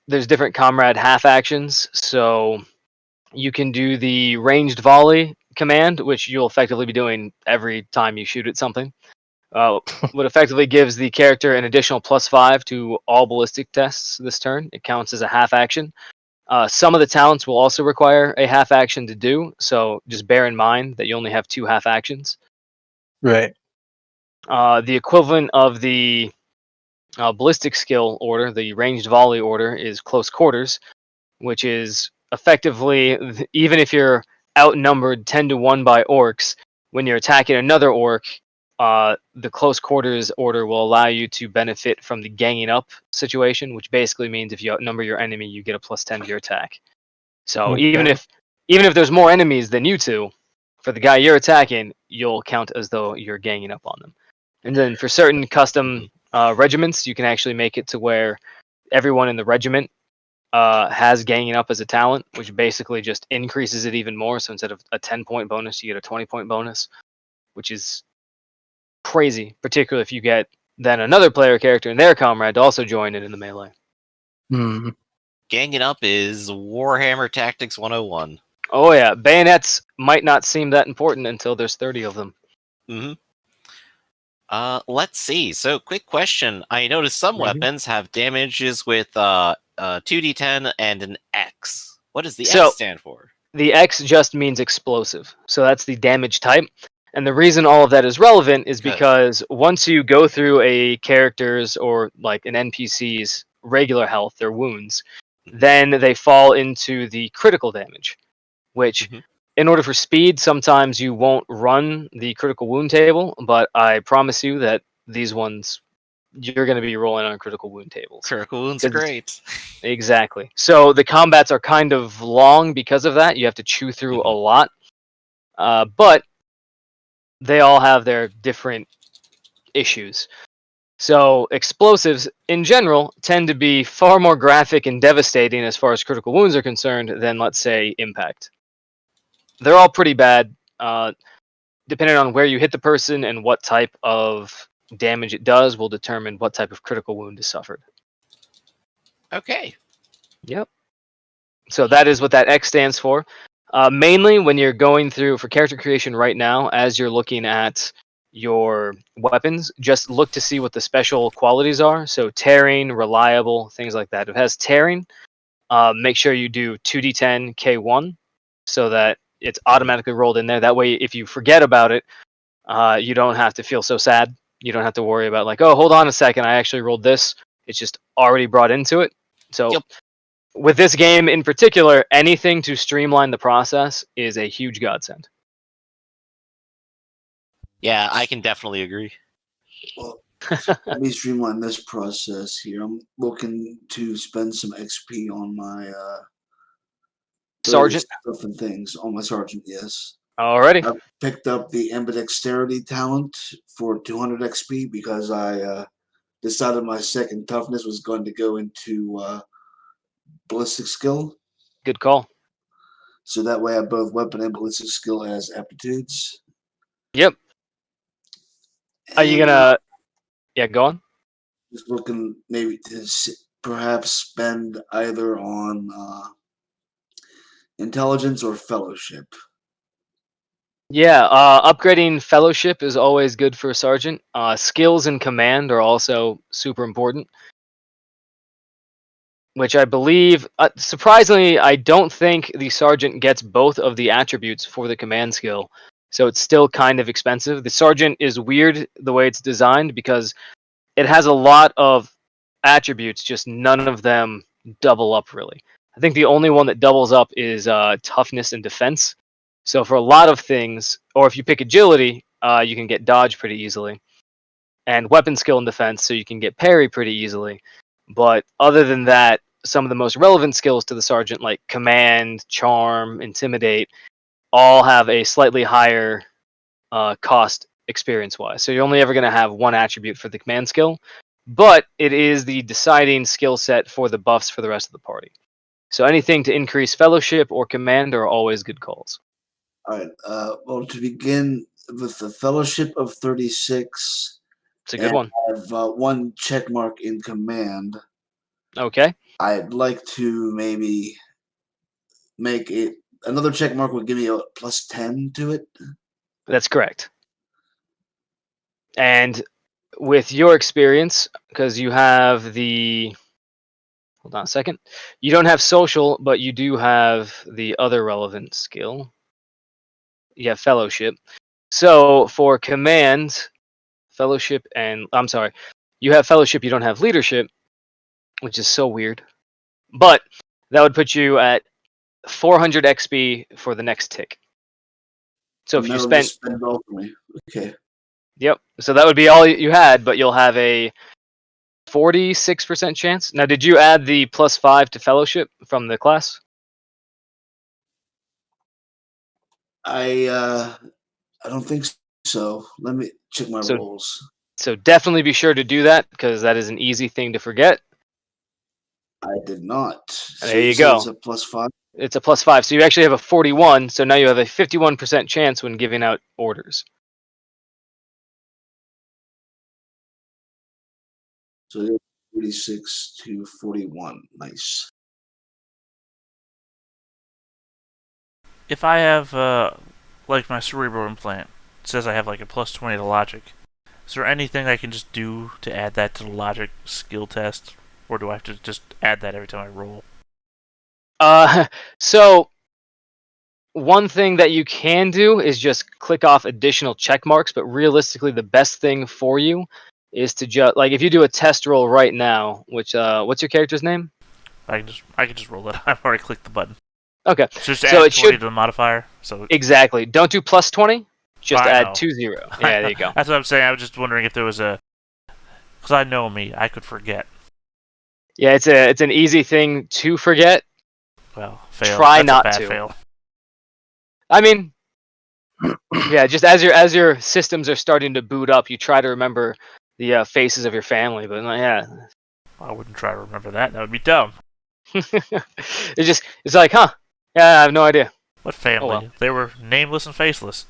there's different comrade half actions. So you can do the ranged volley command, which you'll effectively be doing every time you shoot at something. What effectively gives the character an additional +5 to all ballistic tests this turn. It counts as a half action. Some of the talents will also require a half action to do, so just bear in mind that you only have 2 half actions. Right. The equivalent of the ballistic skill order, the ranged volley order, is close quarters, which is effectively, even if you're outnumbered 10-1 by orcs, when you're attacking another orc, the close quarters order will allow you to benefit from the ganging up situation, which basically means if you outnumber your enemy, you get a +10 to your attack. So even Okay. if there's more enemies than you two, for the guy you're attacking, you'll count as though you're ganging up on them. And then for certain custom regiments, you can actually make it to where everyone in the regiment has ganging up as a talent, which basically just increases it even more. So instead of a 10-point bonus, you get a 20-point bonus, which is crazy, particularly if you get then another player character and their comrade to also join in the melee. Hmm. Ganging up is Warhammer Tactics 101. Oh yeah, bayonets might not seem that important until there's 30 of them. Mm-hmm. Let's see. So, quick question. I noticed some weapons have damages with 2d10 and an X. What does the So- X stand for? The X just means explosive, so that's the damage type. And the reason all of that is relevant is Good. because once you go through a character's or like an NPC's regular health, their wounds, then they fall into the critical damage, which in order for speed, sometimes you won't run the critical wound table, but I promise you that these ones you're going to be rolling on critical wound tables. Critical wounds are 'Cause great. Exactly. So the combats are kind of long because of that. You have to chew through a lot. But they all have their different issues. So explosives in general tend to be far more graphic and devastating as far as critical wounds are concerned than, let's say, impact. They're all pretty bad, depending on where you hit the person and what type of damage it does will determine what type of critical wound is suffered. Okay. Yep. So that is what that X stands for. Mainly when you're going through for character creation right now, as you're looking at your weapons, just look to see what the special qualities are. So tearing, reliable, things like that. If it has tearing, make sure you do 2d10 K1 so that it's automatically rolled in there. That way, if you forget about it, you don't have to feel so sad. You don't have to worry about like, oh, hold on a second, I actually rolled this. It's just already brought into it. So Yep. with this game in particular, anything to streamline the process is a huge godsend. Yeah, I can definitely agree. Well, let me streamline this process here. I'm looking to spend some XP on my Sergeant, stuff and things on my sergeant. Yes, already. I picked up the ambidexterity talent for 200 XP because I decided my second toughness was going to go into ballistic skill. Good call. So that way I have both weapon and ballistic skill as aptitudes. Yep. Are you And gonna? Yeah, go on. just looking maybe to perhaps spend either on intelligence or fellowship. Yeah, upgrading fellowship is always good for a sergeant. Skills and command are also super important, which I believe, surprisingly, I don't think the sergeant gets both of the attributes for the command skill. So it's still kind of expensive. The sergeant is weird the way it's designed because it has a lot of attributes, just none of them double up really. I think the only one that doubles up is toughness and defense. So for a lot of things, or if you pick agility, you can get dodge pretty easily, and weapon skill and defense, so you can get parry pretty easily. But other than that, some of the most relevant skills to the sergeant, like command, charm, intimidate, all have a slightly higher cost experience-wise. So you're only ever going to have one attribute for the command skill, but it is the deciding skill set for the buffs for the rest of the party. So anything to increase fellowship or command are always good calls. All right. Well, to begin with the fellowship of 36, It's a good and one. I have one check mark in command. Okay. I'd like to maybe make it another check mark would give me a plus 10 to it. That's correct. And with your experience, because you have the hold on a second. You don't have social, but you do have the other relevant skill. You have fellowship. So for command, fellowship, and I'm sorry, you have fellowship, you don't have leadership, which is so weird. But that would put you at 400 XP for the next tick. So if you That'll spent, just spend all for me. Okay. yep. So that would be all you had, but you'll have a 46% chance. Now, did you add the +5 to fellowship from the class? I don't think so. Let me check my So rolls. So definitely be sure to do that because that is an easy thing to forget. I did not. And So there you you said it's go. a +5. It's a +5. So you actually have a 41. So now you have a 51% chance when giving out orders. So 36 to 41. Nice. If I have, like my cerebral implant, it says I have like a +20 to logic. Is there anything I can just do to add that to the logic skill test? Or do I have to just add that every time I roll? So one thing that you can do is just click off additional check marks, but realistically, the best thing for you is to just like if you do a test roll right now, which what's your character's name? I can just roll it. I've already clicked the button. Okay, So just so add it 20 should to the modifier. So exactly. Don't do +20. Just I add know. 20. Yeah, there you go. That's what I'm saying. I was just wondering if there was a Because I know me, I could forget. Yeah, it's an easy thing to forget. Well, fail. Try That's not a bad to. fail. I mean, yeah, just as your systems are starting to boot up, you try to remember the faces of your family. But yeah, I wouldn't try to remember that. That would be dumb. it's like, huh? Yeah, I have no idea. What Oh family? well. They were nameless and faceless.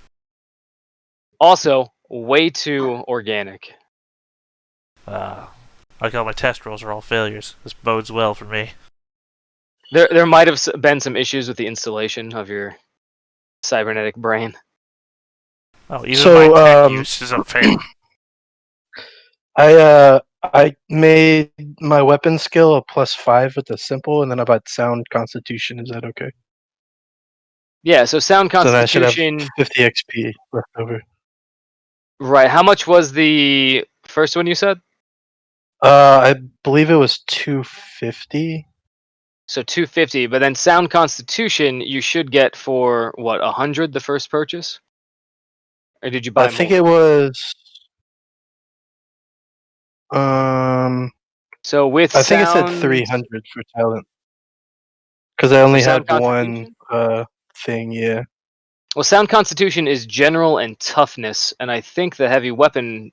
Also, way too organic. Like how my test rolls are all failures. This bodes well for me. There might have been some issues with the installation of your cybernetic brain. Oh, even So, my tech use is a fail. I made my weapon skill a +5 with the simple, and then about sound constitution. Is that okay? Yeah, so sound So then I should have constitution. 50 XP left over. Right. How much was the first one you said? I believe it was 250. So 250, but then sound constitution you should get for what, 100 the first purchase? Or did you buy I think more? it was. Um, So with I think it said sound 300 for talent because I for only sound had one constitution? thing. Yeah. Well, sound constitution is general and toughness, and I think the heavy weapon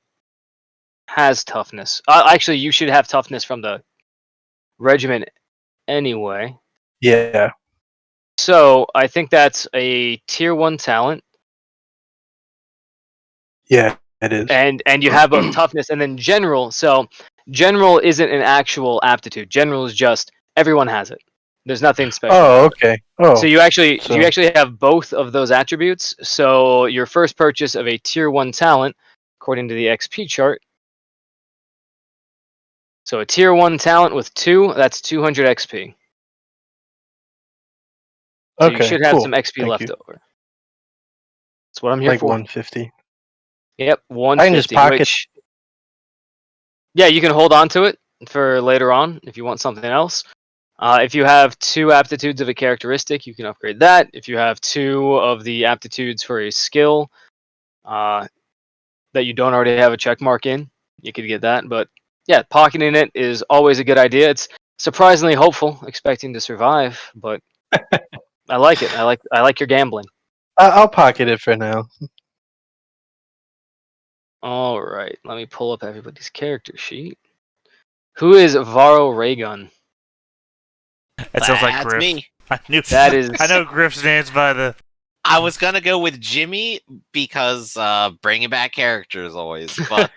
has toughness. Actually, you should have toughness from the regiment anyway. Yeah. So I think that's a tier 1 talent, Yeah. It is. and you have both toughness and then general. So general isn't an actual aptitude. General is just everyone has it. There's nothing special Oh, about it. okay. Oh, So you actually so have both of those attributes. So your first purchase of a tier 1 talent, according to the XP chart. So a tier 1 talent with 2, that's 200 XP. So you okay, should have cool. some XP Thank left you. over. That's what I'm here Like for. 150. Yep, I can just 150, pocket. which yeah, you can hold on to it for later on if you want something else. If you have 2 aptitudes of a characteristic, you can upgrade that. If you have 2 of the aptitudes for a skill that you don't already have a check mark in, you could get that. But yeah, pocketing it is always a good idea. It's surprisingly hopeful, expecting to survive, but I like it. I like your gambling. I'll pocket it for now. All right, let me pull up everybody's character sheet. Who is Varro Raygun? That sounds like That's Griff. me. I knew. That is I know Griff stands by the. I was gonna go with Jimmy because bringing back characters always, but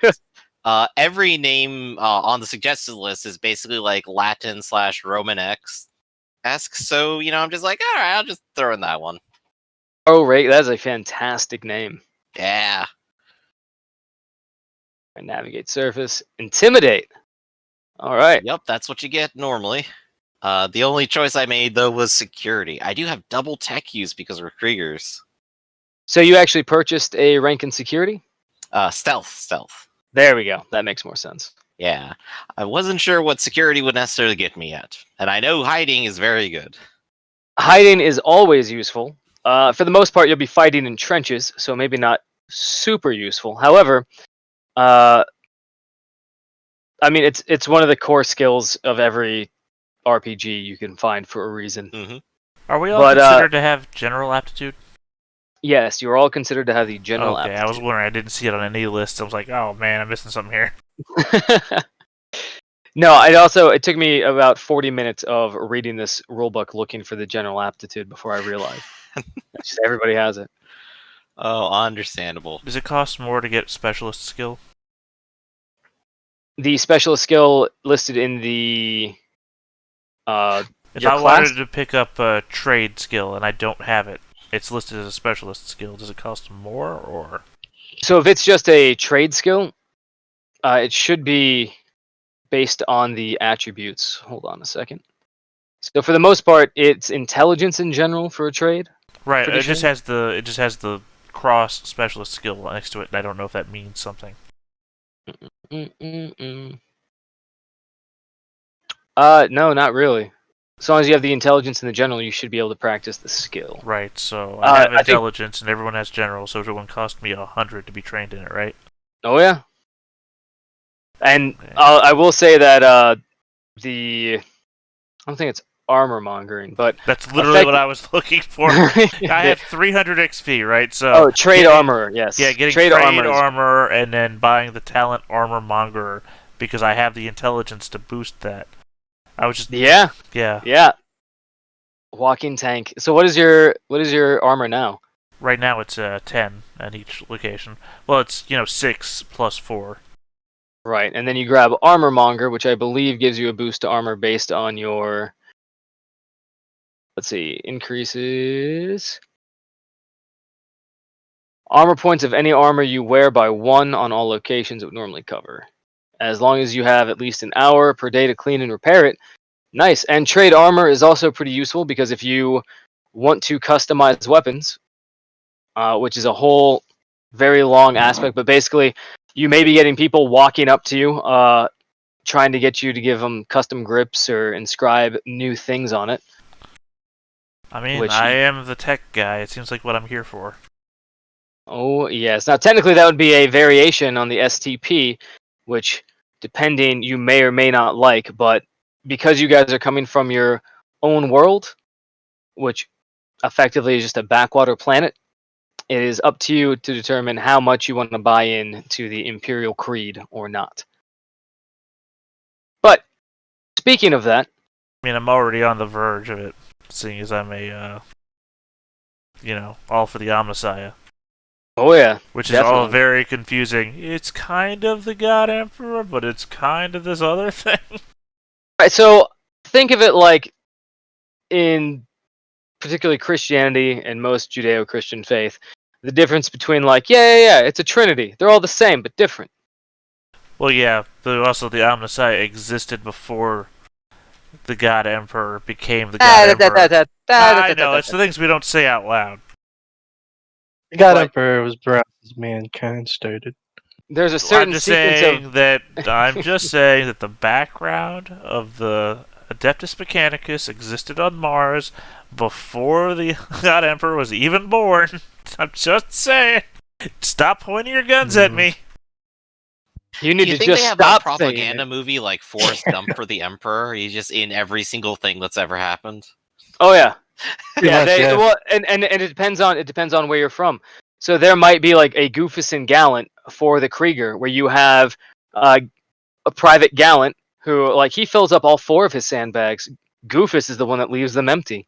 every name on the suggested list is basically like Latin / Romanesque. So I'm just like, all right, I'll just throw in that one. Varro Ray. That is a fantastic name. Yeah. Navigate surface, intimidate. All right. Yep, that's what you get normally. The only choice I made though was security. I do have double tech use because we're Kriegers. So you actually purchased a rank in security? Stealth. There we go. That makes more sense. Yeah, I wasn't sure what security would necessarily get me yet, and I know hiding is very good. Hiding is always useful. For the most part, you'll be fighting in trenches, so maybe not super useful. However, I mean, it's one of the core skills of every RPG you can find for a reason. Mm-hmm. Are we all But, considered to have general aptitude? Yes, you are all considered to have the general Okay, I was aptitude. wondering. I didn't see it on any list. I was like, oh man, I'm missing something here. No, it took me about 40 minutes of reading this rulebook looking for the general aptitude before I realized. Just everybody has it. Oh, understandable. Does it cost more to get specialist skill? The specialist skill listed in the If your I class. wanted to pick up a trade skill and I don't have it, it's listed as a specialist skill. Does it cost more or? So if it's just a trade skill, it should be based on the attributes. Hold on a second. So for the most part, it's intelligence in general for a trade. Right, it Traditionally? just has the cross specialist skill next to it, and I don't know if that means something. No, not really. As long as you have the intelligence in the general, you should be able to practice the skill. Right, so I have I think. intelligence, and everyone has general, so it would cost me 100 to be trained in it, right? Oh yeah. And I will say that I don't think it's armor mongering, but That's literally what I was looking for. I have 300 XP, right? So trade armor, yes. Yeah, getting trade armor and then buying the talent armor monger because I have the intelligence to boost that. I was just yeah. Walking tank. So what is your armor now? Right now it's 10 at each location. Well, it's 6 plus 4. Right, and then you grab armor monger, which I believe gives you a boost to armor based on your. Let's see, increases armor points of any armor you wear by 1 on all locations it would normally cover. As long as you have at least an hour per day to clean and repair it. Nice. And trade armor is also pretty useful because if you want to customize weapons, which is a whole very long aspect, but basically you may be getting people walking up to you, trying to get you to give them custom grips or inscribe new things on it. I mean, I am the tech guy. It seems like what I'm here for. Oh, yes. Now, technically, that would be a variation on the STP, which, depending, you may or may not like, but because you guys are coming from your own world, which effectively is just a backwater planet, it is up to you to determine how much you want to buy in to the Imperial Creed or not. But, speaking of that... I mean, I'm already on the verge of it, seeing as I'm a, all for the Omnissiah. Oh yeah, which definitely. is all very confusing. It's kind of the God Emperor, but it's kind of this other thing. Right, so think of it like in particularly Christianity and most Judeo-Christian faith, the difference between it's a trinity. They're all the same, but different. Well, yeah, also the Omnissiah existed before the God Emperor became the God Emperor. I know, it's the things we don't say out loud. The God Emperor was brought as mankind started. There's a certain I'm just saying that the background of the Adeptus Mechanicus existed on Mars before the God Emperor was even born. I'm just saying. Stop pointing your guns at me. You need Do you to think just they have stop a propaganda movie like Forrest Gump for the Emperor? He's just in every single thing that's ever happened. Oh yeah, Yeah. Well, and it depends on where you're from. So there might be like a Goofus and Gallant for the Krieger, where you have a private Gallant who he fills up all 4 of his sandbags. Goofus is the one that leaves them empty,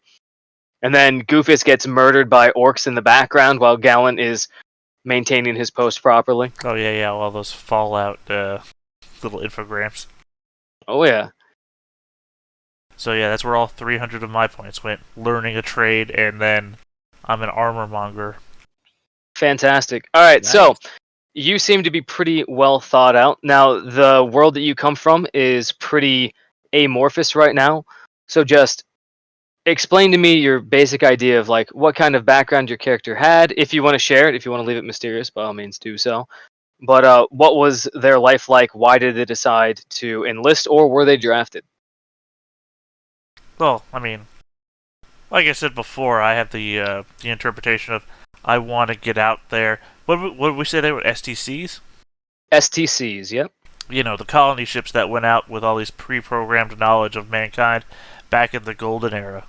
and then Goofus gets murdered by orcs in the background while Gallant is maintaining his post properly. Oh yeah, all those Fallout little infograms. Oh yeah. So yeah, that's where all 300 of my points went. Learning a trade, and then I'm an armor monger. Fantastic. All right, Nice. So you seem to be pretty well thought out. Now, the world that you come from is pretty amorphous right now. So just explain to me your basic idea of what kind of background your character had. If you want to share it, if you want to leave it mysterious, by all means do so. But what was their life like? Why did they decide to enlist, or were they drafted? Well, I mean, like I said before, I have the interpretation of I want to get out there. What did we say they were? STCs? STCs, yep. The colony ships that went out with all these pre-programmed knowledge of mankind back in the golden era.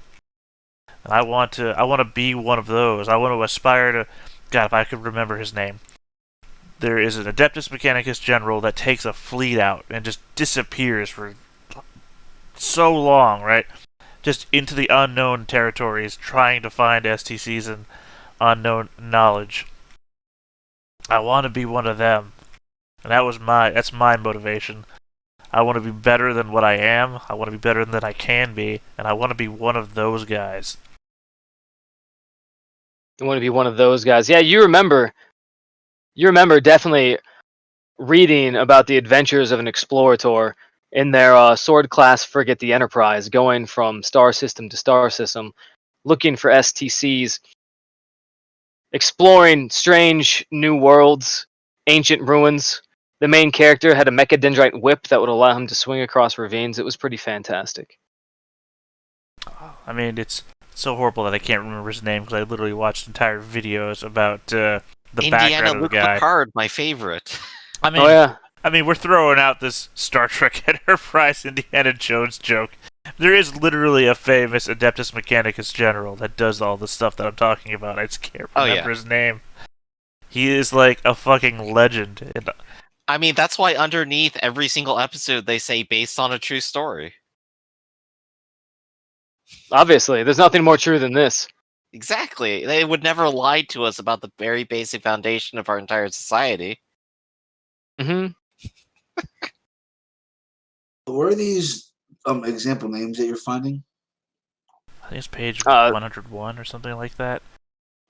And I want to be one of those. I want to aspire to. God, if I could remember his name. There is an Adeptus Mechanicus general that takes a fleet out and just disappears for so long, right? Just into the unknown territories, trying to find STCs and unknown knowledge. I want to be one of them, and that's my motivation. I want to be better than what I am. I want to be better than I can be, and I want to be one of those guys. You want to be one of those guys. Yeah, you remember definitely reading about the adventures of an explorator in their sword class frigate, the Enterprise, going from star system to star system, looking for STCs, exploring strange new worlds, ancient ruins. The main character had a mechadendrite whip that would allow him to swing across ravines. It was pretty fantastic. I mean, it's so horrible that I can't remember his name because I literally watched entire videos about the background of the guy. Luke Picard, my favorite. I mean, oh yeah. I mean, we're throwing out this Star Trek Enterprise Indiana Jones joke. There is literally a famous Adeptus Mechanicus general that does all the stuff that I'm talking about. I just can't remember his name. He is like a fucking legend. I mean, that's why underneath every single episode they say based on a true story. Obviously, there's nothing more true than this. Exactly. They would never lie to us about the very basic foundation of our entire society. Mm-hmm. What are these example names that you're finding? I think it's page 101 or something like that.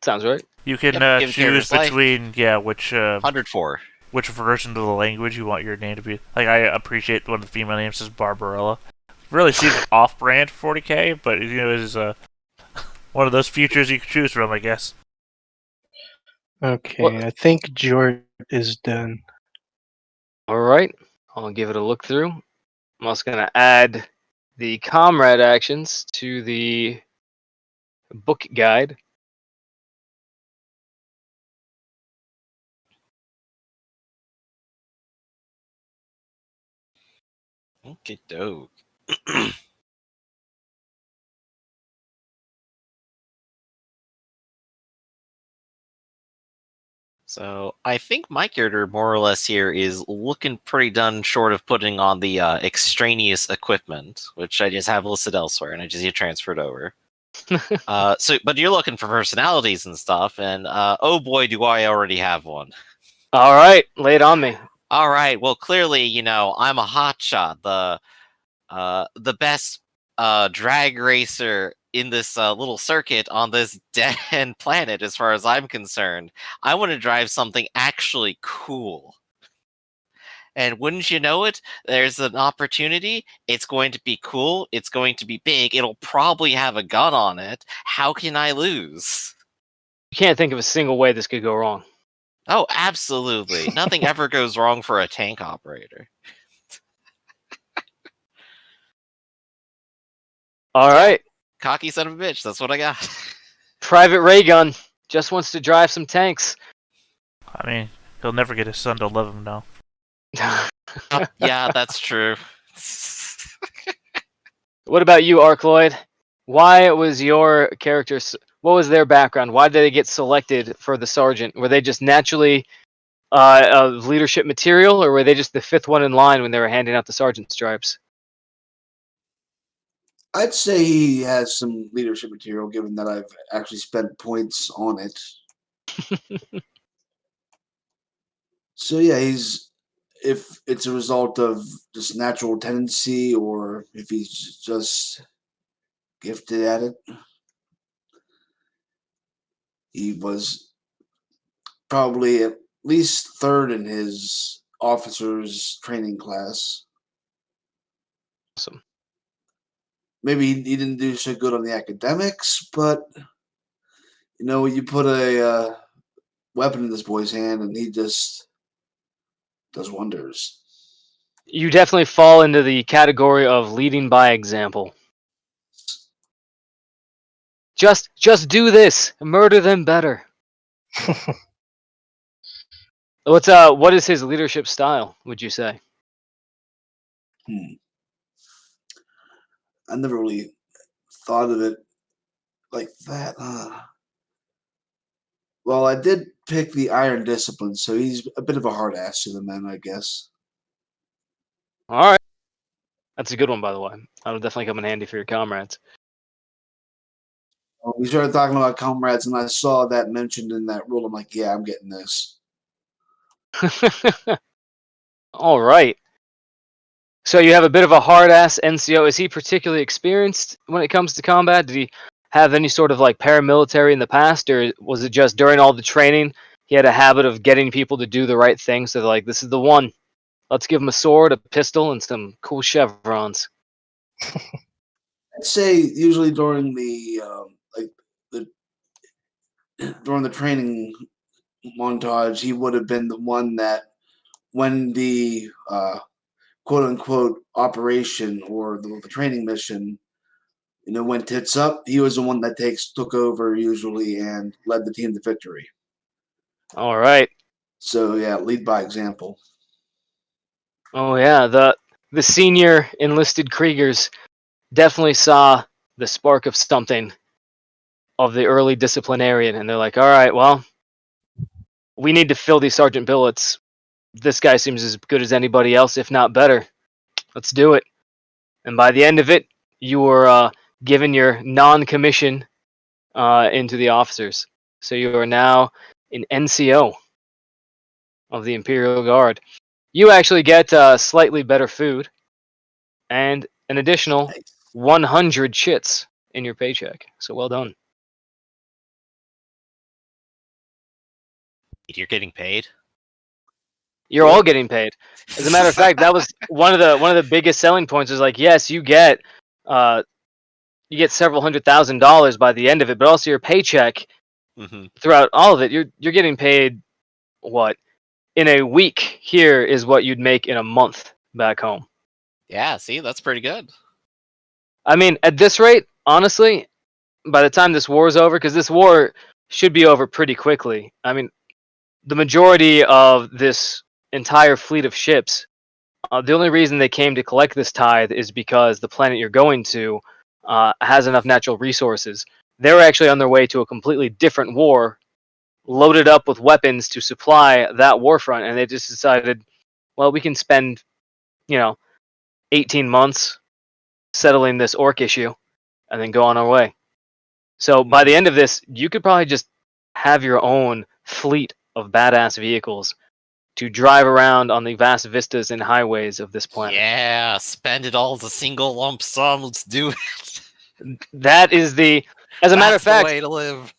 Sounds right. You can Give choose characters between which 104. which version of the language you want your name to be. Like, I appreciate one of the female names is Barbarella. Really seems off-brand 40k, but you know, it is one of those futures you can choose from, I guess. Okay, What- I think Jort is done. All right, I'll give it a look through. I'm also going to add the comrade actions to the book guide. Okay, dope. So I think my character, more or less, here is looking pretty done short of putting on the extraneous equipment, which I just have listed elsewhere, and I just get transferred over. But you're looking for personalities and stuff, and oh boy, do I already have one. All right, lay it on me. All right, well, clearly, I'm a hotshot, the best drag racer in this little circuit on this dead end planet, as far as I'm concerned. I want to drive something actually cool. And wouldn't you know it, there's an opportunity. It's going to be cool. It's going to be big. It'll probably have a gun on it. How can I lose? You can't think of a single way this could go wrong. Oh, absolutely. Nothing ever goes wrong for a tank operator. All right, Cocky son of a bitch. That's what I got. Private Ray Gun just wants to drive some tanks. I mean, he'll never get his son to love him now. Yeah, that's true. What about you, Arcloid? Why was your character? What was their background? Why did they get selected for the sergeant? Were they just naturally leadership material, or were they just the fifth one in line when they were handing out the sergeant stripes? I'd say he has some leadership material, given that I've actually spent points on it. So yeah, if it's a result of just natural tendency or if he's just gifted at it. He was probably at least third in his officer's training class. Awesome. Maybe he didn't do so good on the academics, but you put a weapon in this boy's hand and he just does wonders. You definitely fall into the category of leading by example. Just do this. Murder them better. What is his leadership style, would you say? I never really thought of it like that. Well, I did pick the Iron Discipline, so he's a bit of a hard ass to the men, I guess. All right. That's a good one, by the way. That'll definitely come in handy for your comrades. Well, we started talking about comrades, and I saw that mentioned in that rule. I'm like, yeah, I'm getting this. All right. So you have a bit of a hard-ass NCO. Is he particularly experienced when it comes to combat? Did he have any sort of like paramilitary in the past, or was it just during all the training he had a habit of getting people to do the right thing? So they're like, this is the one. Let's give him a sword, a pistol, and some cool chevrons. I'd say usually during the during the training montage, he would have been the one that when the quote unquote operation or the training mission, went tits up, he was the one that took over usually and led the team to victory. All right. So yeah, lead by example. Oh yeah, the senior enlisted Kriegers definitely saw the spark of something of the early disciplinarian, and they're like, all right, well, we need to fill these sergeant billets. This guy seems as good as anybody else, if not better. Let's do it. And by the end of it, you were given your non-commission into the officers. So you are now an NCO of the Imperial Guard. You actually get slightly better food and an additional Nice. 100 chits in your paycheck. So well done. You're getting paid. You're Yeah. all getting paid. As a matter of fact, that was one of the biggest selling points. Is like, yes, uh, you get several $100,000 by the end of it, but also your paycheck hmm throughout all of it. You're getting paid what in a week here is what you'd make in a month back home. Yeah, see, that's pretty good. I mean, at this rate, honestly, by the time this war is over, because this war should be over pretty quickly. I mean, the majority of this entire fleet of ships, the only reason they came to collect this tithe is because the planet you're going to has enough natural resources. They were actually on their way to a completely different war, loaded up with weapons to supply that war front, and they just decided, well, we can spend, you know, 18 months settling this orc issue, and then go on our way. So by the end of this, you could probably just have your own fleet of badass vehicles to drive around on the vast vistas and highways of this planet. Yeah, spend it all as a single lump sum. Let's do it. That is as a matter That's of the fact, way to live.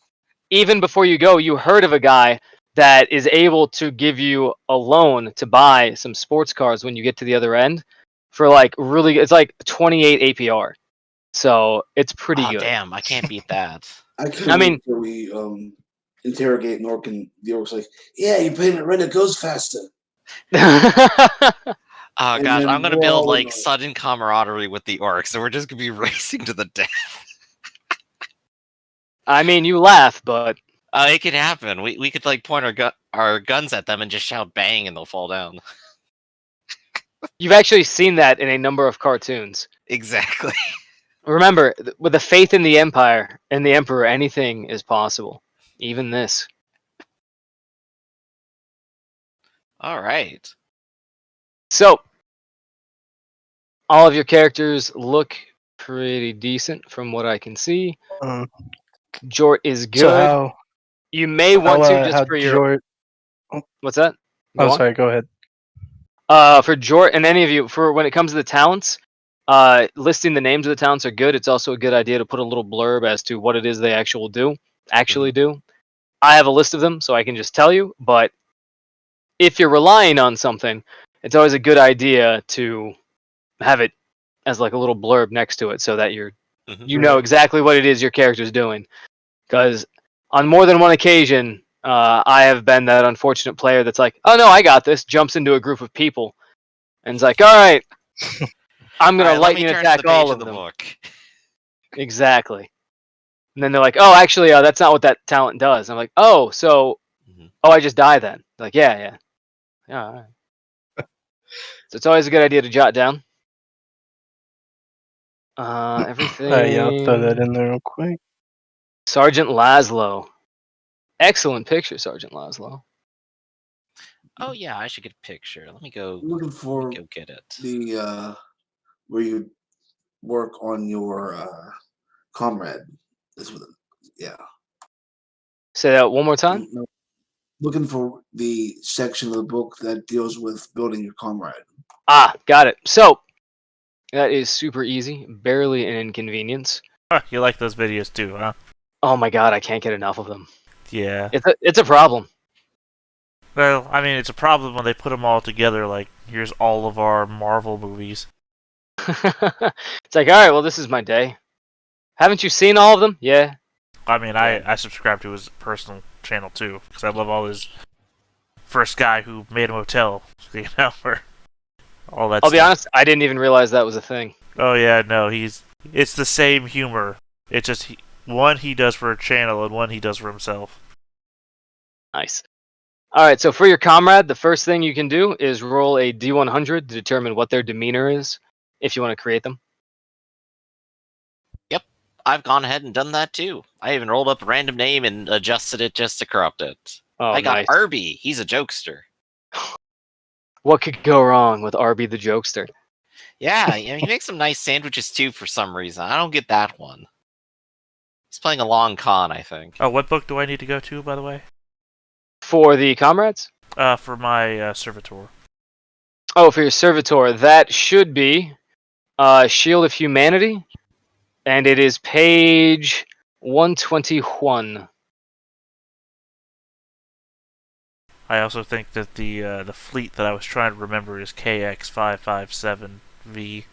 even before you go, you heard of a guy that is able to give you a loan to buy some sports cars when you get to the other end for like really, it's like 28 APR. So it's pretty Oh good. damn, I can't beat that. I can't I wait mean, until we interrogate Nork, and the Orc's like, "Yeah, you paying it rent, it goes faster." Oh And gosh, I'm then gonna we're build all in like sudden camaraderie with the orcs, so we're just gonna be racing to the death. I mean, you laugh, but It could happen. We could like point our guns at them and just shout bang, and they'll fall down. you've actually seen that in a number of cartoons. Exactly. Remember, with the faith in the Empire and the Emperor, anything is possible. Even this. All right. So, all of your characters look pretty decent from what I can see. Um, Jort is so good. You may want to just how for your Jort? what's that? Oh, Go on. sorry. Go ahead. For Jort and any of you, for when it comes to the talents, listing the names of the talents are good. It's also a good idea to put a little blurb as to what it is they actually do. I have a list of them, so I can just tell you. But if you're relying on something, it's always a good idea to have it as like a little blurb next to it, so that you know exactly what it is your character's doing. Because on more than one occasion, I have been that unfortunate player that's like, "Oh no, I got this," jumps into a group of people, and it's like, "All right, I'm All gonna right, let me lightning turn to attack the page all in of the them." book. Exactly. And then they're like, "Oh, actually, that's not what that talent does." I'm like, "Oh, so, Mhm. oh, I just die then?" They're like, yeah, all right. So it's always a good idea to jot down Yeah, I'll throw that everything. in there real quick. Sergeant Laszlo, excellent picture, Sergeant Laszlo. Oh yeah, I should get a picture. Let me go. I'm looking Let me for go get it. the where you work on your comrade. That's what. Yeah. Say that one more time. No, looking for the section of the book that deals with building your comrade. Ah, got it. So that is super easy, barely an inconvenience. You like those videos too, huh? Oh my god, I can't get enough of them. Yeah. It's a problem. Well, I mean, it's a problem when they put them all together. Like, here's all of our Marvel movies. It's like, all right, well, this is my day. Haven't you seen all of them? Yeah. I mean, Yeah. I subscribe to his personal channel too because I love all his first guy who made a motel, or all that. I'll be stuff. honest, I didn't even realize that was a thing. Oh yeah, no, it's the same humor. It's just one he does for a channel and one he does for himself. Nice. All right, so for your comrade, the first thing you can do is roll a D100 to determine what their demeanor is, if you want to create them. Yep, I've gone ahead and done that too. I even rolled up a random name and adjusted it just to corrupt it. Oh, I got nice. Arby. He's a jokester. What could go wrong with Arby the Jokester? Yeah, he makes some nice sandwiches too for some reason. I don't get that one. He's playing a long con, I think. Oh, what book do I need to go to, by the way? For the comrades? For my servitor. Oh, for your servitor, that should be Shield of Humanity, and it is page 121. I also think that the fleet that I was trying to remember is KX557V.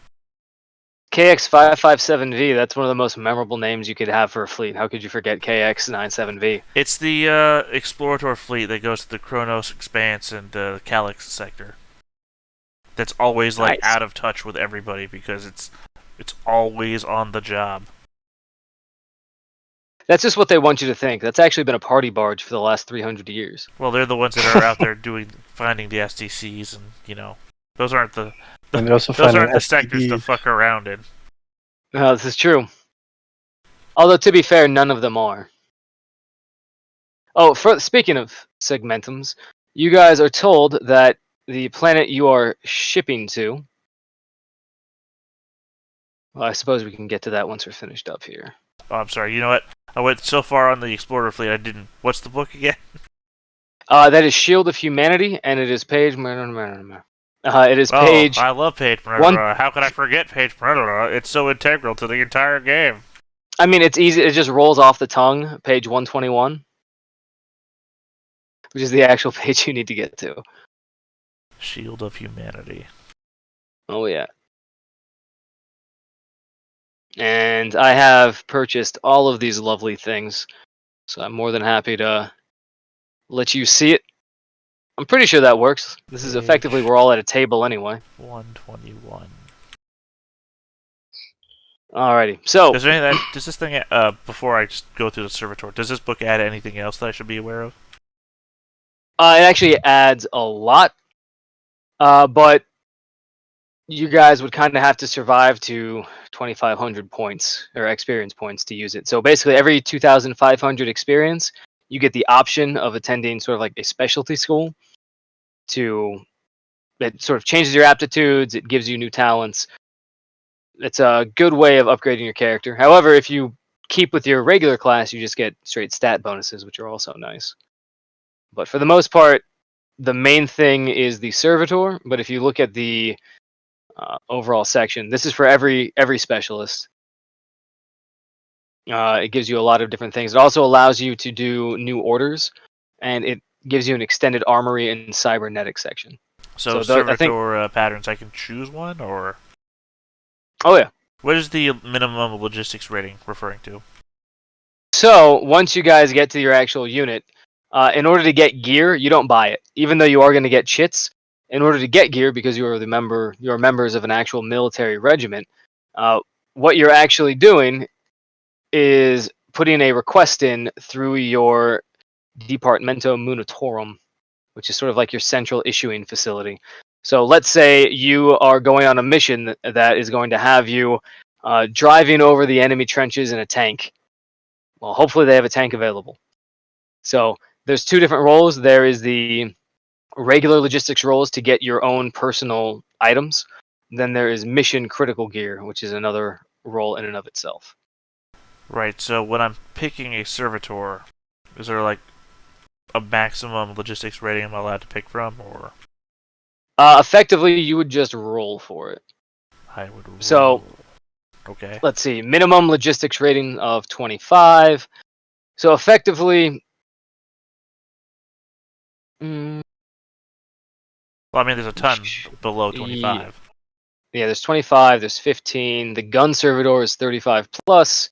KX557V, that's one of the most memorable names you could have for a fleet. How could you forget KX97V? It's the Explorator fleet that goes to the Kronos Expanse and the Calyx sector. That's always like Nice. out of touch with everybody because it's always on the job. That's just what they want you to think. That's actually been a party barge for the last 300 years. Well, they're the ones that are out there finding the STCs, and those aren't the And they're also those finding aren't the sectors to STDs. fuck around in. No, this is true. Although, to be fair, none of them are. Oh, speaking of segmentums, you guys are told that the planet you are shipping to... Well, I suppose we can get to that once we're finished up here. Oh, I'm sorry. You know what? I went so far on the Explorer fleet, I didn't. What's the book again? That is Shield of Humanity, and it is page... it is page... Oh, I love Page Predator. How could I forget Page Predator? It's so integral to the entire game. I mean, it's easy. It just rolls off the tongue. Page 121, which is the actual page you need to get to. Shield of Humanity. Oh, yeah. And I have purchased all of these lovely things, so I'm more than happy to let you see it. I'm pretty sure that works. This is effectively, we're all at a table anyway. 121. Alrighty, so... Does this thing, before I just go through the servitor, does this book add anything else that I should be aware of? It actually adds a lot, but you guys would kind of have to survive to 2,500 points, or experience points, to use it. So basically, every 2,500 experience, you get the option of attending sort of like a specialty school. It sort of changes your aptitudes, it gives you new talents. It's a good way of upgrading your character. However, if you keep with your regular class, you just get straight stat bonuses, which are also nice. But for the most part, the main thing is the servitor. But if you look at the overall section, this is for every specialist. It gives you a lot of different things. It also allows you to do new orders, and it gives you an extended armory and cybernetic section. So servitor patterns, I can choose one, or... Oh, yeah. What is the minimum logistics rating referring to? So, once you guys get to your actual unit, in order to get gear, you don't buy it. Even though you are going to get chits, in order to get gear, because you are members of an actual military regiment, what you're actually doing is putting a request in through your Departamento Munitorum, which is sort of like your central issuing facility. So let's say you are going on a mission that is going to have you driving over the enemy trenches in a tank. Well, hopefully they have a tank available. So there's two different roles. There is the regular logistics roles to get your own personal items. Then there is mission critical gear, which is another role in and of itself. Right, so when I'm picking a servitor, is there like a maximum logistics rating I'm allowed to pick from, or? Effectively, you would just roll for it. I would roll. So, okay. Let's see, minimum logistics rating of 25. So effectively... Well, I mean, there's a ton below 25. Yeah, there's 25, there's 15. The gun servitor is 35 plus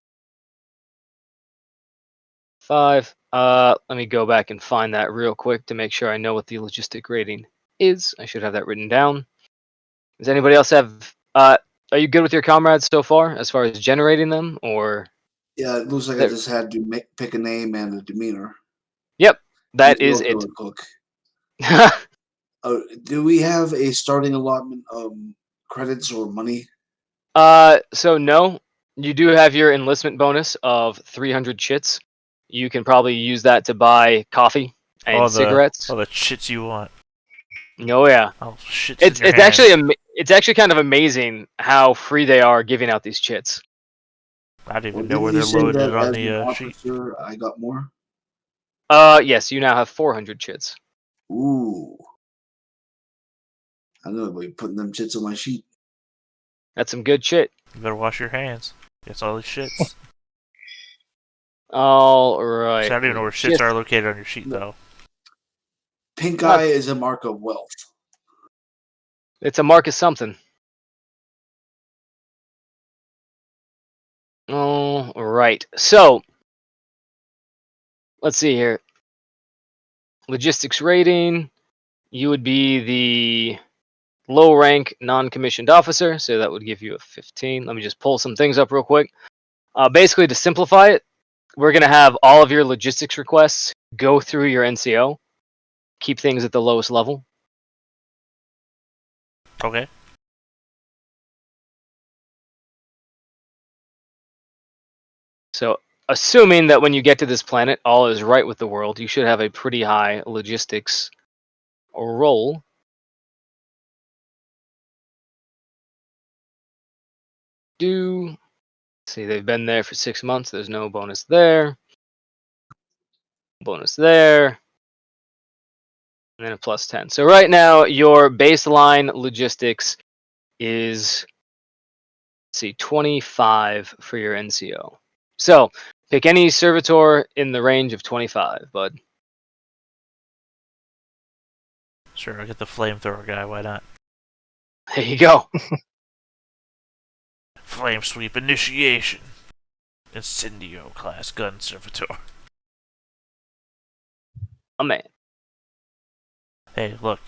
5. Let me go back and find that real quick to make sure I know what the logistic rating is. I should have that written down. Does anybody else have... are you good with your comrades so far, as far as generating them, or... Yeah, it looks like I just had to pick a name and a demeanor. Yep, that is it. Cook. Do we have a starting allotment of credits or money? So no, you do have your enlistment bonus of 300 chits. You can probably use that to buy coffee and cigarettes. all the shits you want. Oh yeah, Oh, shits it's in your it's hands. actually it's actually kind of amazing how free they are giving out these chits. I don't even Well, know where didn't you they're say loaded that on as an the sheet. officer I got more? Yes, you now have 400 chits. Ooh. I'm gonna be putting them chits on my sheet. That's some good shit. You better wash your hands. Gets all these shits. All So right. I don't even know where shits are located on your sheet, though. Pink eye is a mark of wealth. It's a mark of something. All right. So let's see here. Logistics rating. You would be the low rank non-commissioned officer, so that would give you a 15. Let me just pull some things up real quick. Basically, to simplify it, we're going to have all of your logistics requests go through your NCO. Keep things at the lowest level. Okay. So, assuming that when you get to this planet, all is right with the world, you should have a pretty high logistics roll. See, they've been there for 6 months. There's no bonus there. Bonus there. And then a plus 10. So right now, your baseline logistics is, let's see, 25 for your NCO. So pick any servitor in the range of 25, bud. Sure, I'll get the flamethrower guy. Why not? There you go. Flame sweep initiation. Incendio class gun servitor. Oh, man. Hey, look.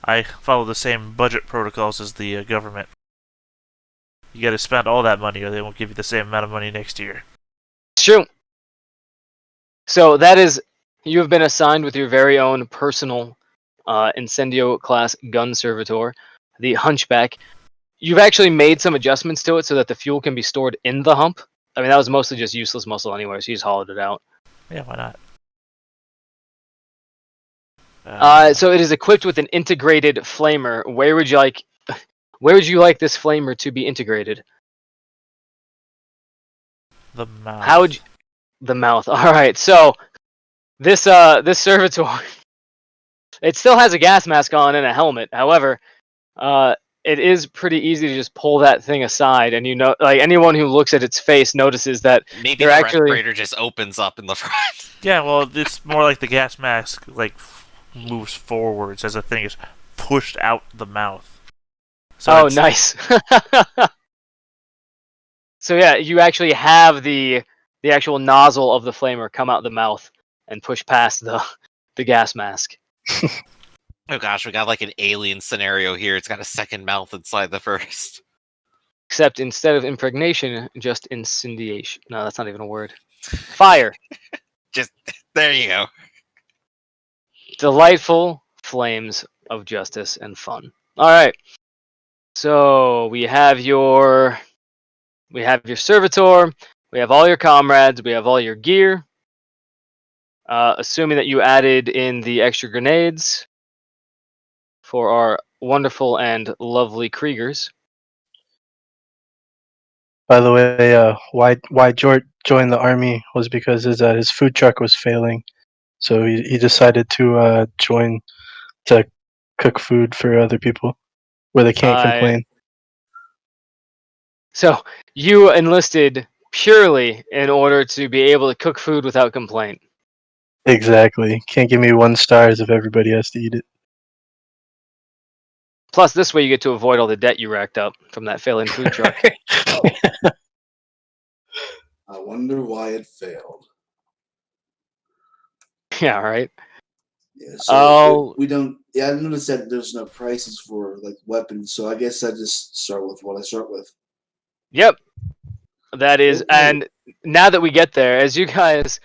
I follow the same budget protocols as the government. You gotta spend all that money or they won't give you the same amount of money next year. It's true. So that is, you have been assigned with your very own personal Incendio class gun servitor, the Hunchback. You've actually made some adjustments to it so that the fuel can be stored in the hump. I mean, that was mostly just useless muscle anyway, so you just hollowed it out. Yeah, why not? So it is equipped with an integrated flamer. Where would you like this flamer to be integrated? The mouth. How would you, the mouth? All right. So this servitor, it still has a gas mask on and a helmet. However, it is pretty easy to just pull that thing aside, and like anyone who looks at its face notices that Maybe they're the actually. respirator just opens up in the front. Yeah, well, it's more like the gas mask moves forwards as the thing is pushed out the mouth. So Oh, nice. So yeah, you actually have the actual nozzle of the flamer come out the mouth and push past the gas mask. Oh gosh, we got like an alien scenario here. It's got a second mouth inside the first. Except instead of impregnation, just incendiation. No, that's not even a word. Fire. Just there you go. Delightful flames of justice and fun. All right. So we have your servitor. We have all your comrades. We have all your gear. Assuming that you added in the extra grenades for our wonderful and lovely Kriegers. By the way, why Jort joined the army was because his food truck was failing, so he decided to join to cook food for other people where they can't complain. So you enlisted purely in order to be able to cook food without complaint. Exactly. Can't give me 1 stars if everybody has to eat it. Plus, this way you get to avoid all the debt you racked up from that failing food truck. I wonder why it failed. Yeah, right. Yeah, so we don't. Yeah, I noticed that there's no prices for like weapons, so I guess I just start with what I start with. Yep. That is, Okay. and now that we get there, as you guys